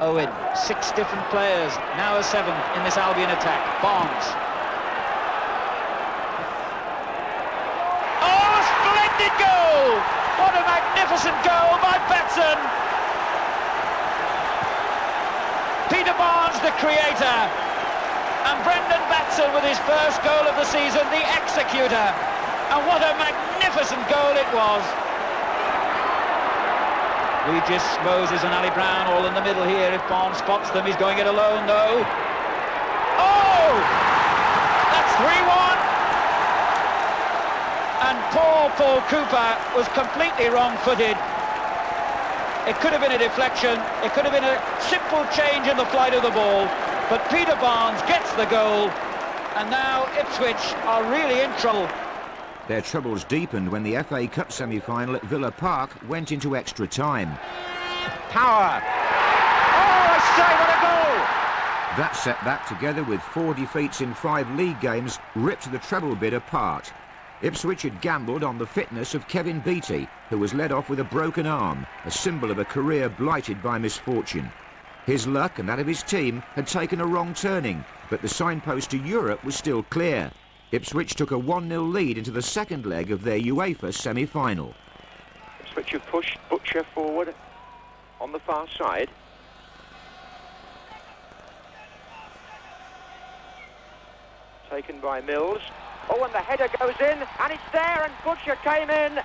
Owen. 6 different players. Now a 7th in this Albion attack. Barnes. Oh, splendid goal! What a magnificent goal by Batson! Peter Barnes, the creator. And Brendan Batson with his first goal of the season, the executor. And what a magnificent goal it was. Regis, Moses and Ali Brown all in the middle here. If Barnes spots them, he's going it alone though. Oh! That's 3-1. And poor Paul Cooper was completely wrong-footed. It could have been a deflection. It could have been a simple change in the flight of the ball. But Peter Barnes gets the goal. And now Ipswich are really in trouble. Their troubles deepened when the FA Cup semi-final at Villa Park went into extra time. Power. Oh, I say, what a goal! That setback, together with 4 defeats in 5 league games, ripped the treble bid apart. Ipswich had gambled on the fitness of Kevin Beattie, who was led off with a broken arm, a symbol of a career blighted by misfortune. His luck and that of his team had taken a wrong turning, but the signpost to Europe was still clear. Ipswich took a 1-0 lead into the second leg of their UEFA semi-final. Ipswich have pushed Butcher forward on the far side. Taken by Mills. Oh, and the header goes in, and it's there, and Butcher came in.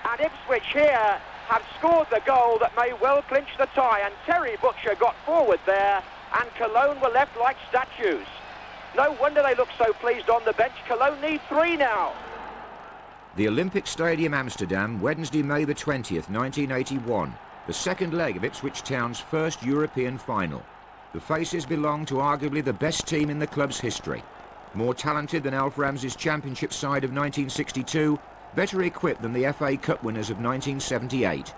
And Ipswich here have scored the goal that may well clinch the tie, and Terry Butcher got forward there, and Cologne were left like statues. No wonder they look so pleased on the bench. Cologne need 3 now. The Olympic Stadium, Amsterdam, Wednesday, May the 20th, 1981. The second leg of Ipswich Town's first European final. The Faces belong to arguably the best team in the club's history. More talented than Alf Ramsey's championship side of 1962, better equipped than the FA Cup winners of 1978.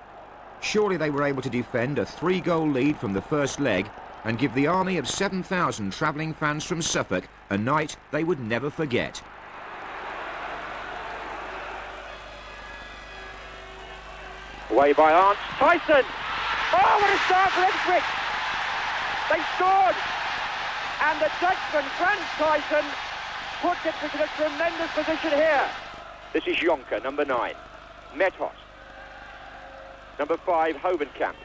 Surely they were able to defend a 3-goal lead from the first leg and give the army of 7,000 travelling fans from Suffolk a night they would never forget. Away by Arndt. Tyson! Oh, what a start for Ipswich! They scored! And the Dutchman, Frans Tyson, puts Ipswich in a tremendous position here. This is Jonker, number 9. Methot. Number 5, Hovenkamp.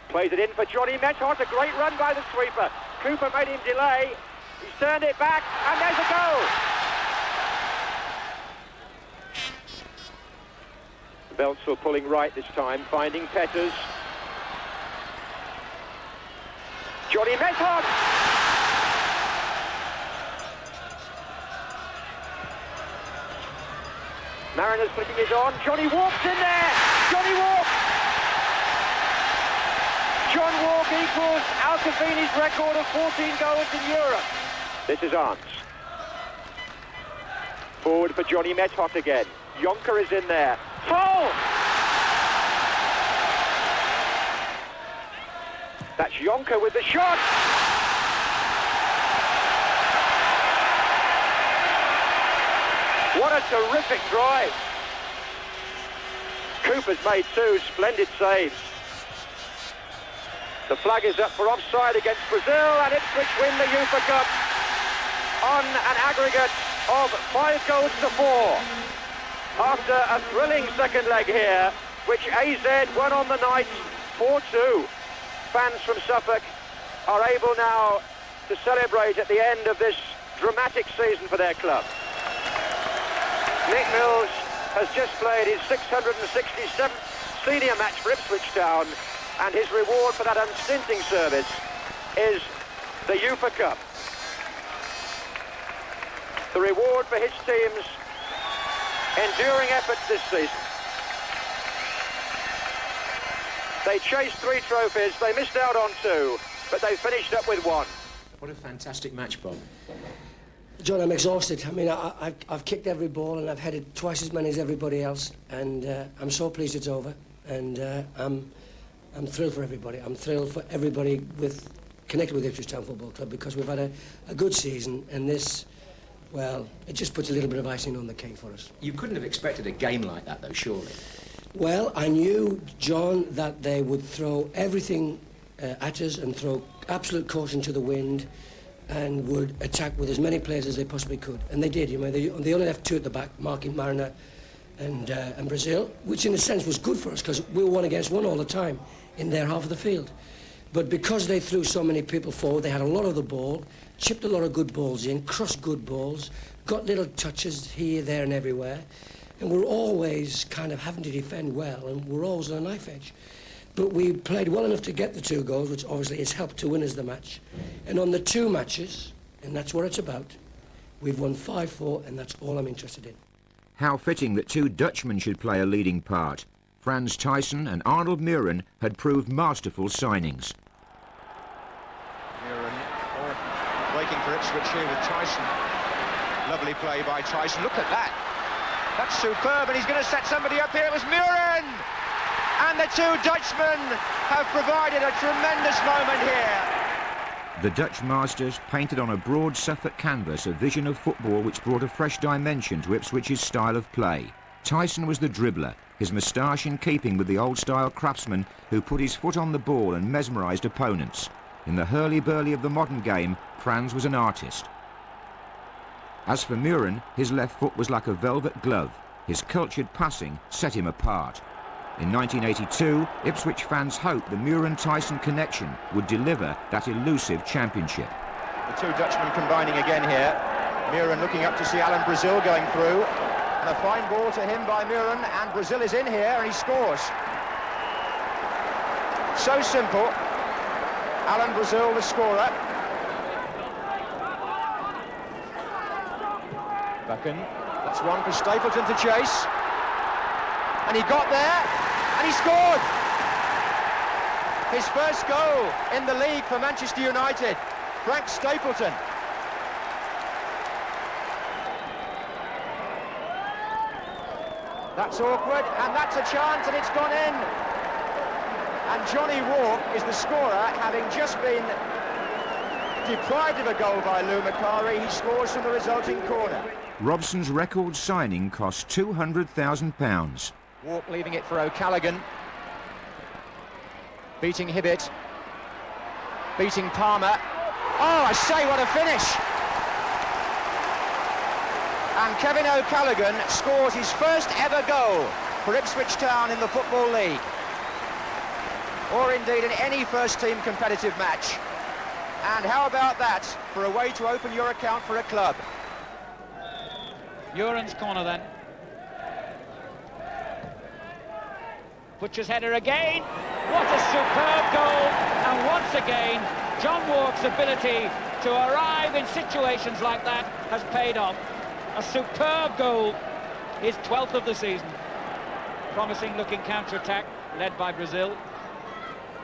Plays it in for Johnny Methot, a great run by the sweeper. Cooper made him delay. He's turned it back, and there's a goal. Beltsville pulling right this time, finding Petters. Johnny Methot! Mariners flicking it on. Johnny Walk's in there! Johnny Walk! John Walk equals Al Cavini's record of 14 goals in Europe. This is Arndt. Forward for Johnny Methot again. Jonker is in there. Full! That's Jonker with the shot! What a terrific drive! Cooper's made 2 splendid saves. The flag is up for offside against Brazil, and Ipswich win the UEFA Cup on an aggregate of 5 goals to 4. After a thrilling second leg here, which AZ won on the night 4-2. Fans from Suffolk are able now to celebrate at the end of this dramatic season for their club. Nick Mills has just played his 667th senior match for Ipswich Town, and his reward for that unstinting service is the UEFA Cup. The reward for his team's enduring efforts this season. They chased 3 trophies, they missed out on 2, but they finished up with 1. What a fantastic match, Bob. John, I'm exhausted. I mean, I've kicked every ball and I've headed twice as many as everybody else, and I'm so pleased it's over, and I'm thrilled for everybody. I'm thrilled for everybody connected with Ipswich Town Football Club, because we've had a good season, and this, well, it just puts a little bit of icing on the cake for us. You couldn't have expected a game like that, though, surely? Well, I knew, John, that they would throw everything at us and throw absolute caution to the wind, and would attack with as many players as they possibly could. And they did. You know, they only left 2 at the back, marking Mariner and Brazil, which in a sense was good for us, because we were 1 against 1 all the time in their half of the field. But because they threw so many people forward, they had a lot of the ball, chipped a lot of good balls in, crossed good balls, got little touches here, there and everywhere, and we're always kind of having to defend well, and we're always on a knife edge. But we played well enough to get the 2 goals, which obviously has helped to win us the match. And on the 2 matches, and that's what it's about, we've won 5-4, and that's all I'm interested in. How fitting that 2 Dutchmen should play a leading part. Frans Thijssen and Arnold Muren had proved masterful signings. Muren waiting for Ipswich here with Thijssen. Lovely play by Thijssen. Look at that. That's superb, and he's going to set somebody up here. It was Muren! And the 2 Dutchmen have provided a tremendous moment here. The Dutch masters painted on a broad Suffolk canvas a vision of football which brought a fresh dimension to Ipswich's style of play. Thijssen was the dribbler, his moustache in keeping with the old-style craftsman who put his foot on the ball and mesmerised opponents. In the hurly-burly of the modern game, Frans was an artist. As for Muren, his left foot was like a velvet glove. His cultured passing set him apart. In 1982, Ipswich fans hoped the Muren-Thijssen connection would deliver that elusive championship. The 2 Dutchmen combining again here. Muren looking up to see Alan Brazil going through. And a fine ball to him by Muren, and Brazil is in here and he scores. So simple. Alan Brazil, the scorer. Buchan, that's one for Stapleton to chase. And he got there. And he scored! His first goal in the league for Manchester United. Frank Stapleton. That's awkward, and that's a chance, and it's gone in. And Johnny Walk is the scorer, having just been deprived of a goal by Lou Macari. He scores from the resulting corner. Robson's record signing cost £200,000. Walk leaving it for O'Callaghan. Beating Hibbett. Beating Palmer. Oh, I say, what a finish! And Kevin O'Callaghan scores his first ever goal for Ipswich Town in the Football League. Or indeed in any first-team competitive match. And how about that for a way to open your account for a club? Muren's corner then. Butcher's header again. What a superb goal. And once again, John Walk's ability to arrive in situations like that has paid off. A superb goal, his 12th of the season. Promising looking counter-attack led by Brazil.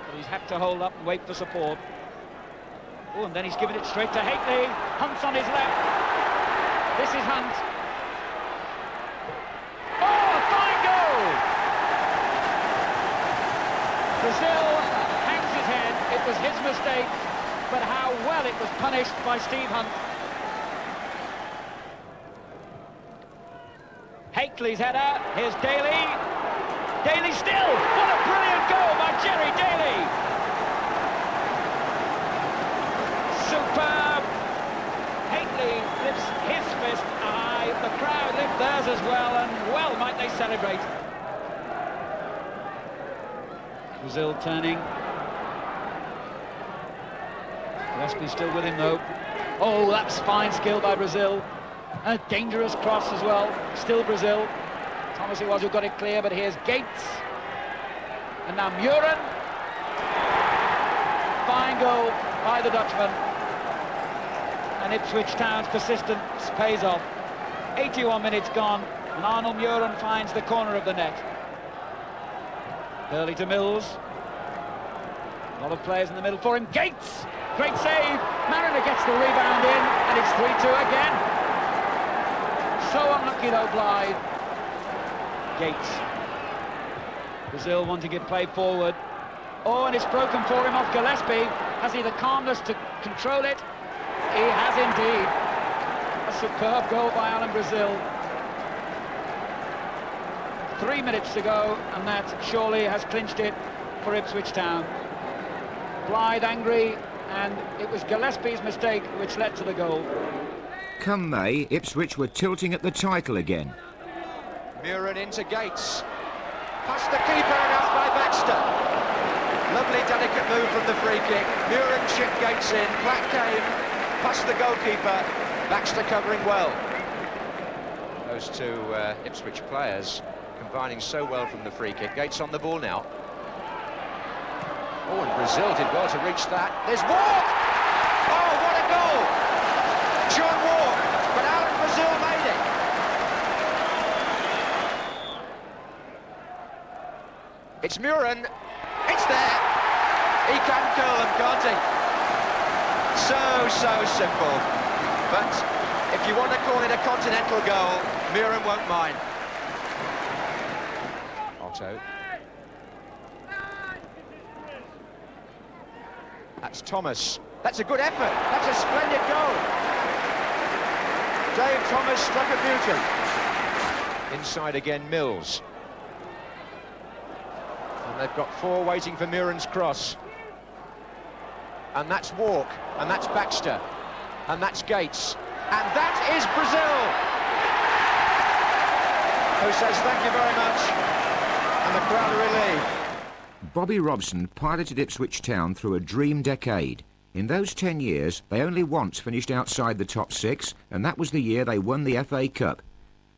But he's had to hold up and wait for support. Oh, and then he's given it straight to Hateley. Hunt's on his left. This is Hunt. mistake, but how well it was punished by Steve Hunt. Hakely's header, here's Daly. Daly still! What a brilliant goal by Jerry Daly! Superb! Hakely lifts his fist high, the crowd lift theirs as well, and well might they celebrate. Brazil turning. Gillespie still with him though. Oh, that's fine skill by Brazil. A dangerous cross as well. Still Brazil. Thomas it was who got it clear, but here's Gates. And now Muren. Fine goal by the Dutchman. And Ipswich Town's persistence pays off. 81 minutes gone, and Arnold Muren finds the corner of the net. Early to Mills. A lot of players in the middle for him. Gates! Great save. Mariner gets the rebound in, and it's 3-2 again. So unlucky though, Blythe. Gates. Brazil wanting it played forward. Oh, and it's broken for him off Gillespie. Has he the calmness to control it? He has indeed. A superb goal by Alan Brazil. 3 minutes to go, and that surely has clinched it for Ipswich Town. Blythe angry, and it was Gillespie's mistake which led to the goal. Come May, Ipswich were tilting at the title again. Muren into Gates. Past the keeper and out by Baxter. Lovely delicate move from the free kick. Muren chipped Gates in. Black came past the goalkeeper. Baxter covering well. Those two Ipswich players combining so well from the free kick. Gates on the ball now. Oh, and Brazil did well to reach that. There's Walk! Oh, what a goal! John Walk, but Alan Brazil made it. It's Muren. It's there. He can curl them, can't he? So simple. But if you want to call it a continental goal, Muren won't mind. Otto. That's Thomas. That's a good effort. That's a splendid goal. Dave Thomas struck a beauty. Inside again, Mills. And they've got four waiting for Muren's cross. And that's Walk. And that's Baxter. And that's Gates. And that is Brazil, who says thank you very much. And the crowd are relieved. Bobby Robson piloted Ipswich Town through a dream decade. In those 10 years, they only once finished outside the top six, and that was the year they won the FA Cup.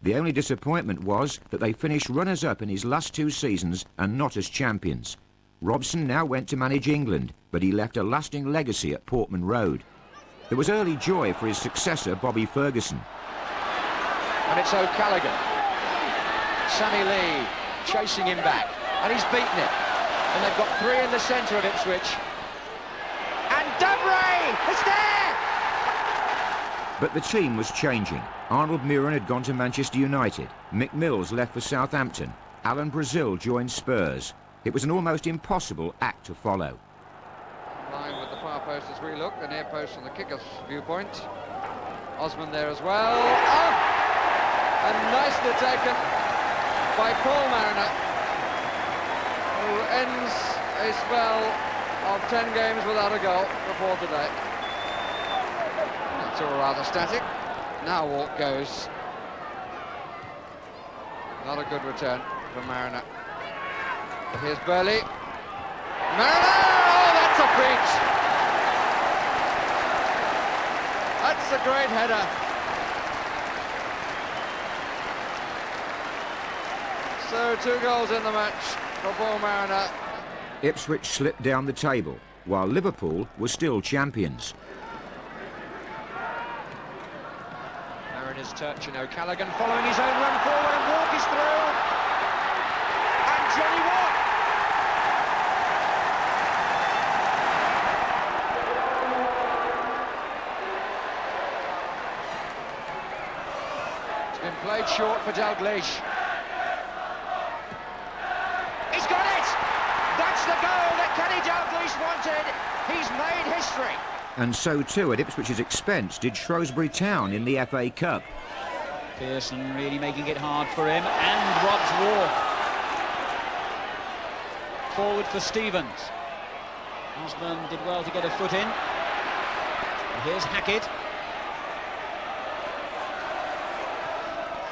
The only disappointment was that they finished runners-up in his last two seasons and not as champions. Robson now went to manage England, but he left a lasting legacy at Portman Road. There was early joy for his successor, Bobby Ferguson. And it's O'Callaghan. Sammy Lee chasing him back, and he's beaten it. And they've got three in the centre of Ipswich. And Dubray! It's there! But the team was changing. Arnold Muren had gone to Manchester United. Mick Mills left for Southampton. Alan Brazil joined Spurs. It was an almost impossible act to follow. Line with the far post as we look, the near post from the kicker's viewpoint. Osman there as well. Oh! And nicely taken by Paul Mariner, who ends a spell of 10 games without a goal before today. It's all rather static. Now Walk goes. Not a good return from Mariner. But here's Burley. Mariner! Oh, that's a breach! That's a great header. So 2 goals in the match for Paul Mariner. Ipswich slipped down the table, while Liverpool were still champions. Mariner's touch and O'Callaghan following his own run forward, and Walk is through. And Johnny Walk. It's been played short for Dalglish. He's got it! That's the goal that Kenny Dalglish wanted. He's made history. And so too, at Ipswich's expense, did Shrewsbury Town in the FA Cup. Pearson really making it hard for him, and Rob's walk. Forward for Stevens. Osborne did well to get a foot in. And here's Hackett.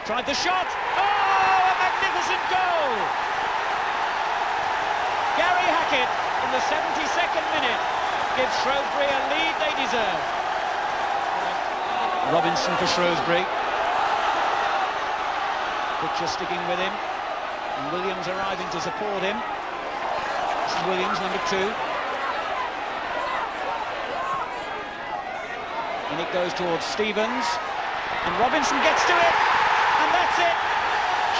Tried the shot. Oh, a magnificent goal! Gary Hackett in the 72nd minute gives Shrewsbury a lead they deserve. Robinson for Shrewsbury. Butcher sticking with him, and Williams arriving to support him. This is Williams, number 2. And it goes towards Stevens, and Robinson gets to it, and that's it.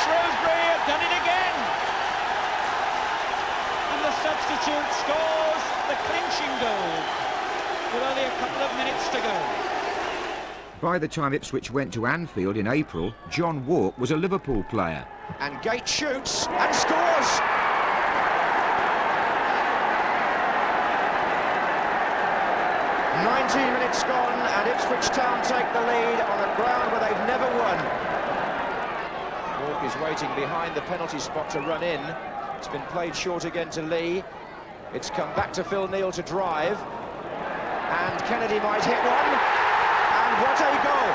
Shrewsbury have done it again. And the substitute scores the clinching goal with only a couple of minutes to go. By the time Ipswich went to Anfield in April, John Walk was a Liverpool player. And Gates shoots and scores. "19 minutes gone, and Ipswich Town take the lead on a ground where they've never won." Walk is waiting behind the penalty spot to run in. It's been played short again to Lee. It's come back to Phil Neal to drive. And Kennedy might hit one. And what a goal!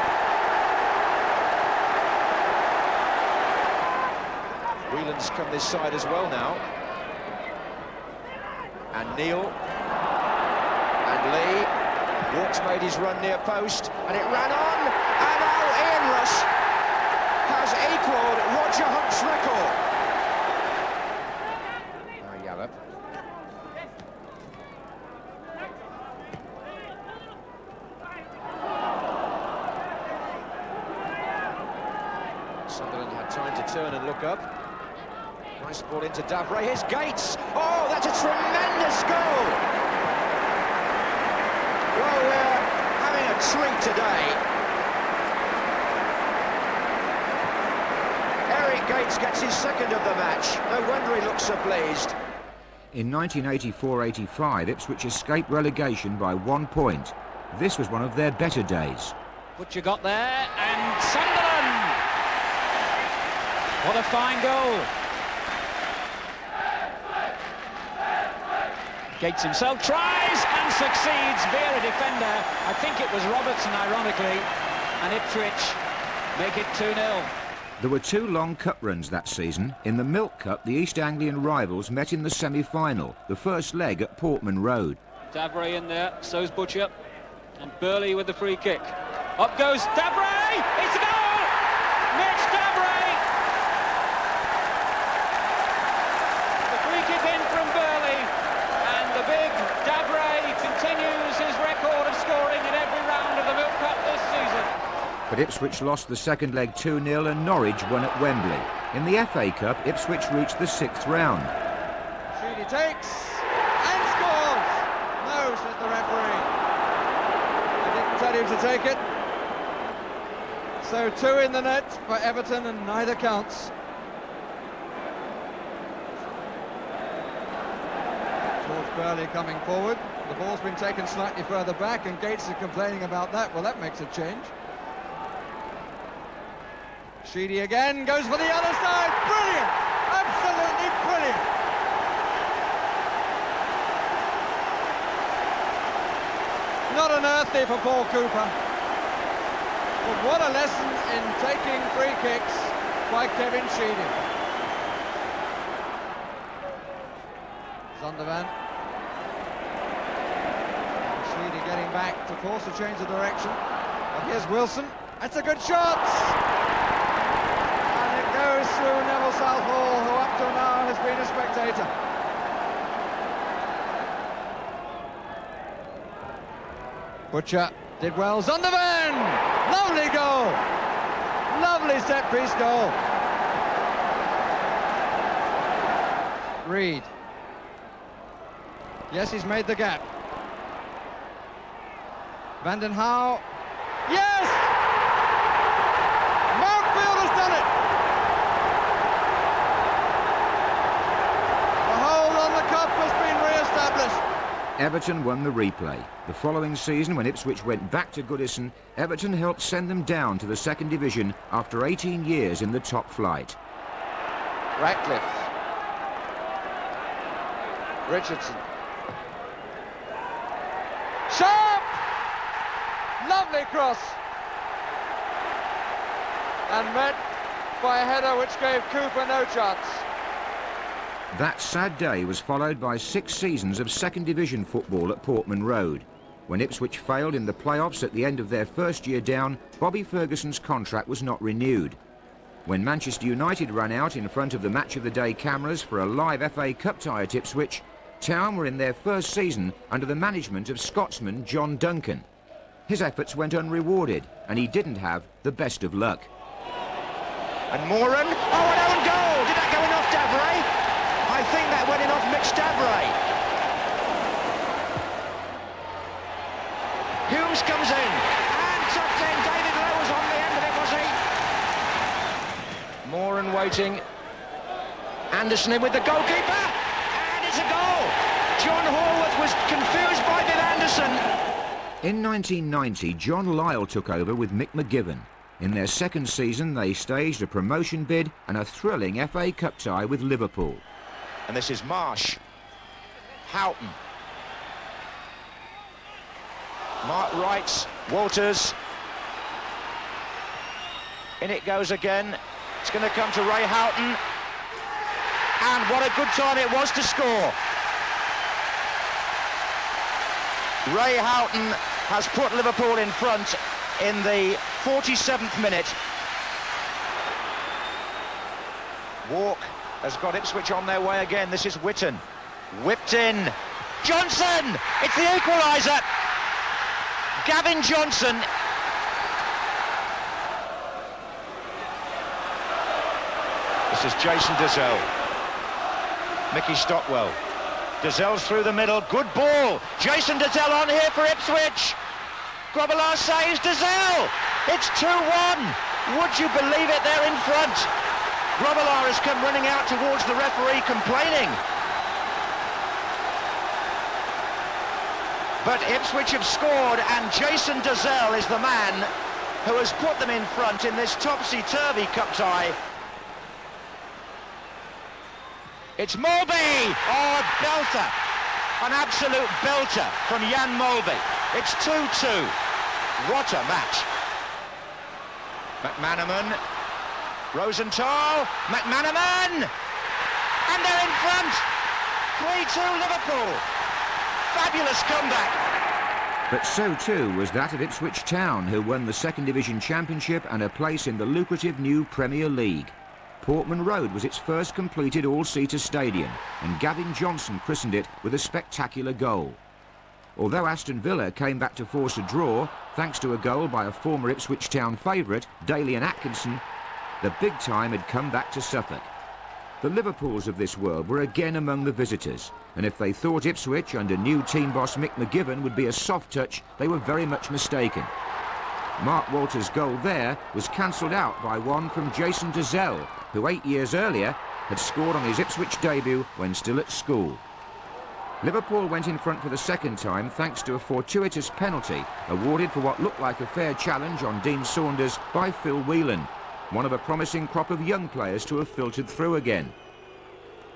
Whelan's come this side as well now. And Neal. And Lee. Walk's made his run near post. And it ran on. And now Ian Russ has equalled Roger Hunt's record. Now Yallop. Sunderland had time to turn and look up. Nice ball into Davray. Here's Gates. Oh, that's a tremendous goal. Well, we're having a treat today. Eric Gates gets his second of the match. No wonder he looks so pleased. In 1984-85, Ipswich escaped relegation by 1 point. This was one of their better days. Butcher got there, and Sunderland! What a fine goal. Gates himself tries and succeeds via a defender. I think it was Robertson, ironically, and Ipswich make it 2-0. There were 2 long cup runs that season. In the Milk Cup, the East Anglian rivals met in the semi-final, the first leg at Portman Road. Davray in there, so's Butcher, and Burley with the free kick. Up goes Davray! It's a goal! Mitch Davray! The free kick in from Burley, and the big Davray continues his record of scoring in every round of the Milk Cup this season. But Ipswich lost the second leg 2-0 and Norwich won at Wembley. In the FA Cup, Ipswich reached the 6th round. Sheedy takes and scores! No, said the referee. I didn't tell you to take it. So 2 in the net for Everton, and neither counts. George Burley coming forward. The ball's been taken slightly further back, and Gates is complaining about that. Well, that makes a change. Sheedy again goes for the other side. Brilliant! Absolutely brilliant! Not unearthly for Paul Cooper. But what a lesson in taking free kicks by Kevin Sheedy. Zondervan. Sheedy getting back to force a change of direction. But here's Wilson. That's a good shot! And it goes through Neville Southall, who up till now has been a spectator. Butcher did well. Zondervan! Lovely goal! Lovely set-piece goal. Reed. Yes, he's made the gap. Vanden Houw. Yes! Mountfield has done it! The hold on the cup was Everton won the replay. The following season, when Ipswich went back to Goodison, Everton helped send them down to the second division after 18 years in the top flight. Ratcliffe. Richardson. Sharp! Lovely cross. And met by a header which gave Cooper no chance. That sad day was followed by 6 seasons of second division football at Portman Road. When Ipswich failed in the playoffs at the end of their first year down, Bobby Ferguson's contract was not renewed. When Manchester United ran out in front of the Match of the Day cameras for a live FA Cup tie at Ipswich, Town were in their first season under the management of Scotsman John Duncan. His efforts went unrewarded and he didn't have the best of luck. And Moran, oh, an own goal! Did that go in off Davray? I think that went in off Mitch Davray. Humes comes in, and tucked in. David Lowe was on the end of it, was he? Moran waiting. Anderson in with the goalkeeper, and it's a goal! John Horwath was confused by Viv Anderson. In 1990, John Lyle took over with Mick McGivern. In their second season, they staged a promotion bid and a thrilling FA Cup tie with Liverpool. And this is Marsh. Houghton. Mark Wright, Walters. In it goes again. It's going to come to Ray Houghton. And what a good time it was to score. Ray Houghton has put Liverpool in front in the 47th minute. Walk has got Ipswich on their way again. This is Whitton. Whipped in. Johnson! It's the equaliser! Gavin Johnson. This is Jason Dazelle. Mickey Stockwell. Dazelle's through the middle. Good ball. Jason Dazelle on here for Ipswich. Grobbelaar saves Dazelle. It's 2-1. Would you believe it? They're in front. Grobbelaar has come running out towards the referee complaining. But Ipswich have scored and Jason Dazelle is the man who has put them in front in this topsy-turvy cup tie. It's Mulby! Oh, a belter! An absolute belter from Jan Mulby. It's 2-2. What a match. McManaman. Rosenthal. McManaman! And they're in front! 3-2 Liverpool. Fabulous comeback. But so too was that of Ipswich Town, who won the second division championship and a place in the lucrative new Premier League. Portman Road was its first completed all-seater stadium, and Gavin Johnson christened it with a spectacular goal. Although Aston Villa came back to force a draw, thanks to a goal by a former Ipswich Town favourite, Dalian Atkinson, the big time had come back to Suffolk. The Liverpools of this world were again among the visitors, and if they thought Ipswich under new team boss Mick McGivern would be a soft touch, they were very much mistaken. Mark Walters' goal there was cancelled out by one from Jason Dazelle, who 8 years earlier had scored on his Ipswich debut when still at school. Liverpool went in front for the second time thanks to a fortuitous penalty awarded for what looked like a fair challenge on Dean Saunders by Phil Whelan, one of a promising crop of young players to have filtered through again.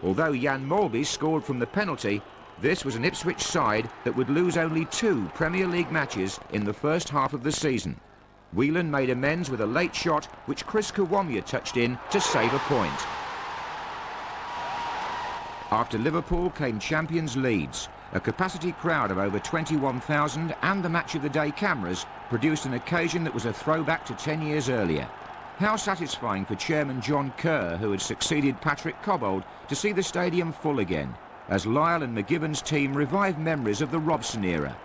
Although Jan Mulby scored from the penalty, this was an Ipswich side that would lose only 2 Premier League matches in the first half of the season. Whelan made amends with a late shot which Chris Kawamia touched in to save a point. After Liverpool came champions Leeds. A capacity crowd of over 21,000 and the Match of the Day cameras produced an occasion that was a throwback to 10 years earlier. How satisfying for Chairman John Kerr, who had succeeded Patrick Cobbold, to see the stadium full again, as Lyle and McGivern's team revived memories of the Robson era.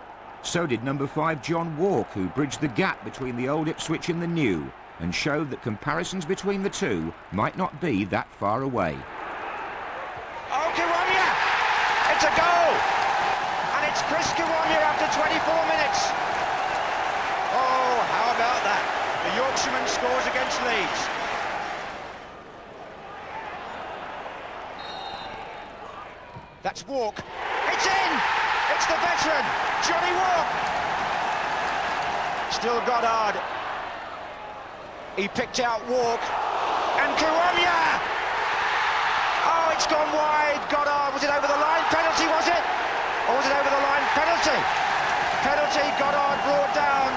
So did number 5 John Walk, who bridged the gap between the old Ipswich and the new, and showed that comparisons between the two might not be that far away. Oh, Kawamia! It's a goal! And it's Chris Kawamia after 24 minutes. Oh, how about that? The Yorkshireman scores against Leeds. That's Walk. It's in! It's the veteran, Johnny Walk. Still Goddard. He picked out Walk. And Kiwomya! Oh, it's gone wide. Goddard, was it over the line? Penalty, was it? Or was it over the line? Penalty. Penalty, Goddard brought down.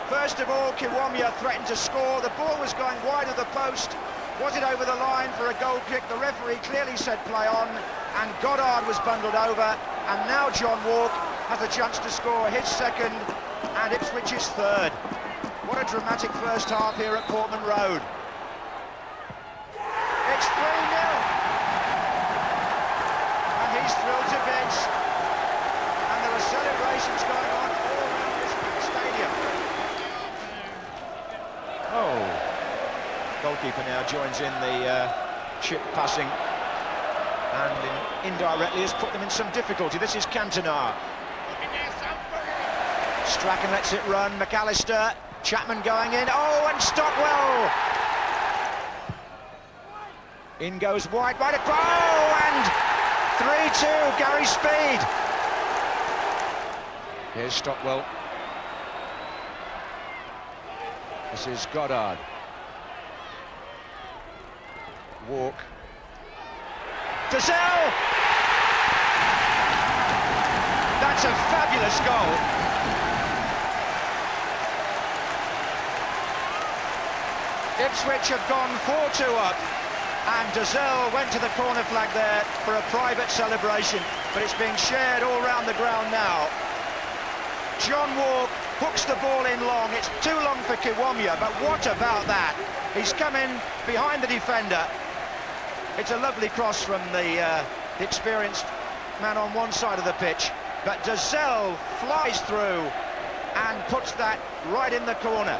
First of all, Kiwomya threatened to score. The ball was going wide of the post. Was it over the line for a goal kick? The referee clearly said play on, and Goddard was bundled over, and now John Walk has a chance to score his second and Ipswich's third. What a dramatic first half here at Portman Road. It's 3-0. And he's thrilled to bits. And there are celebrations going on all around this stadium. Oh. Goalkeeper now joins in the chip passing and indirectly has put them in some difficulty. This is Cantona. Strachan lets it run. McAllister. Chapman going in. Oh, and Stockwell. In goes wide, right across. Oh, and 3-2, Gary Speed. Here's Stockwell. This is Goddard. Walk. Dazelle! That's a fabulous goal. Ipswich have gone 4-2 up, and Dazelle went to the corner flag there for a private celebration, but it's being shared all round the ground now. John Walk hooks the ball in long. It's too long for Kiwomya, but what about that? He's come in behind the defender. It's a lovely cross from the experienced man on one side of the pitch, but Dazelle flies through and puts that right in the corner.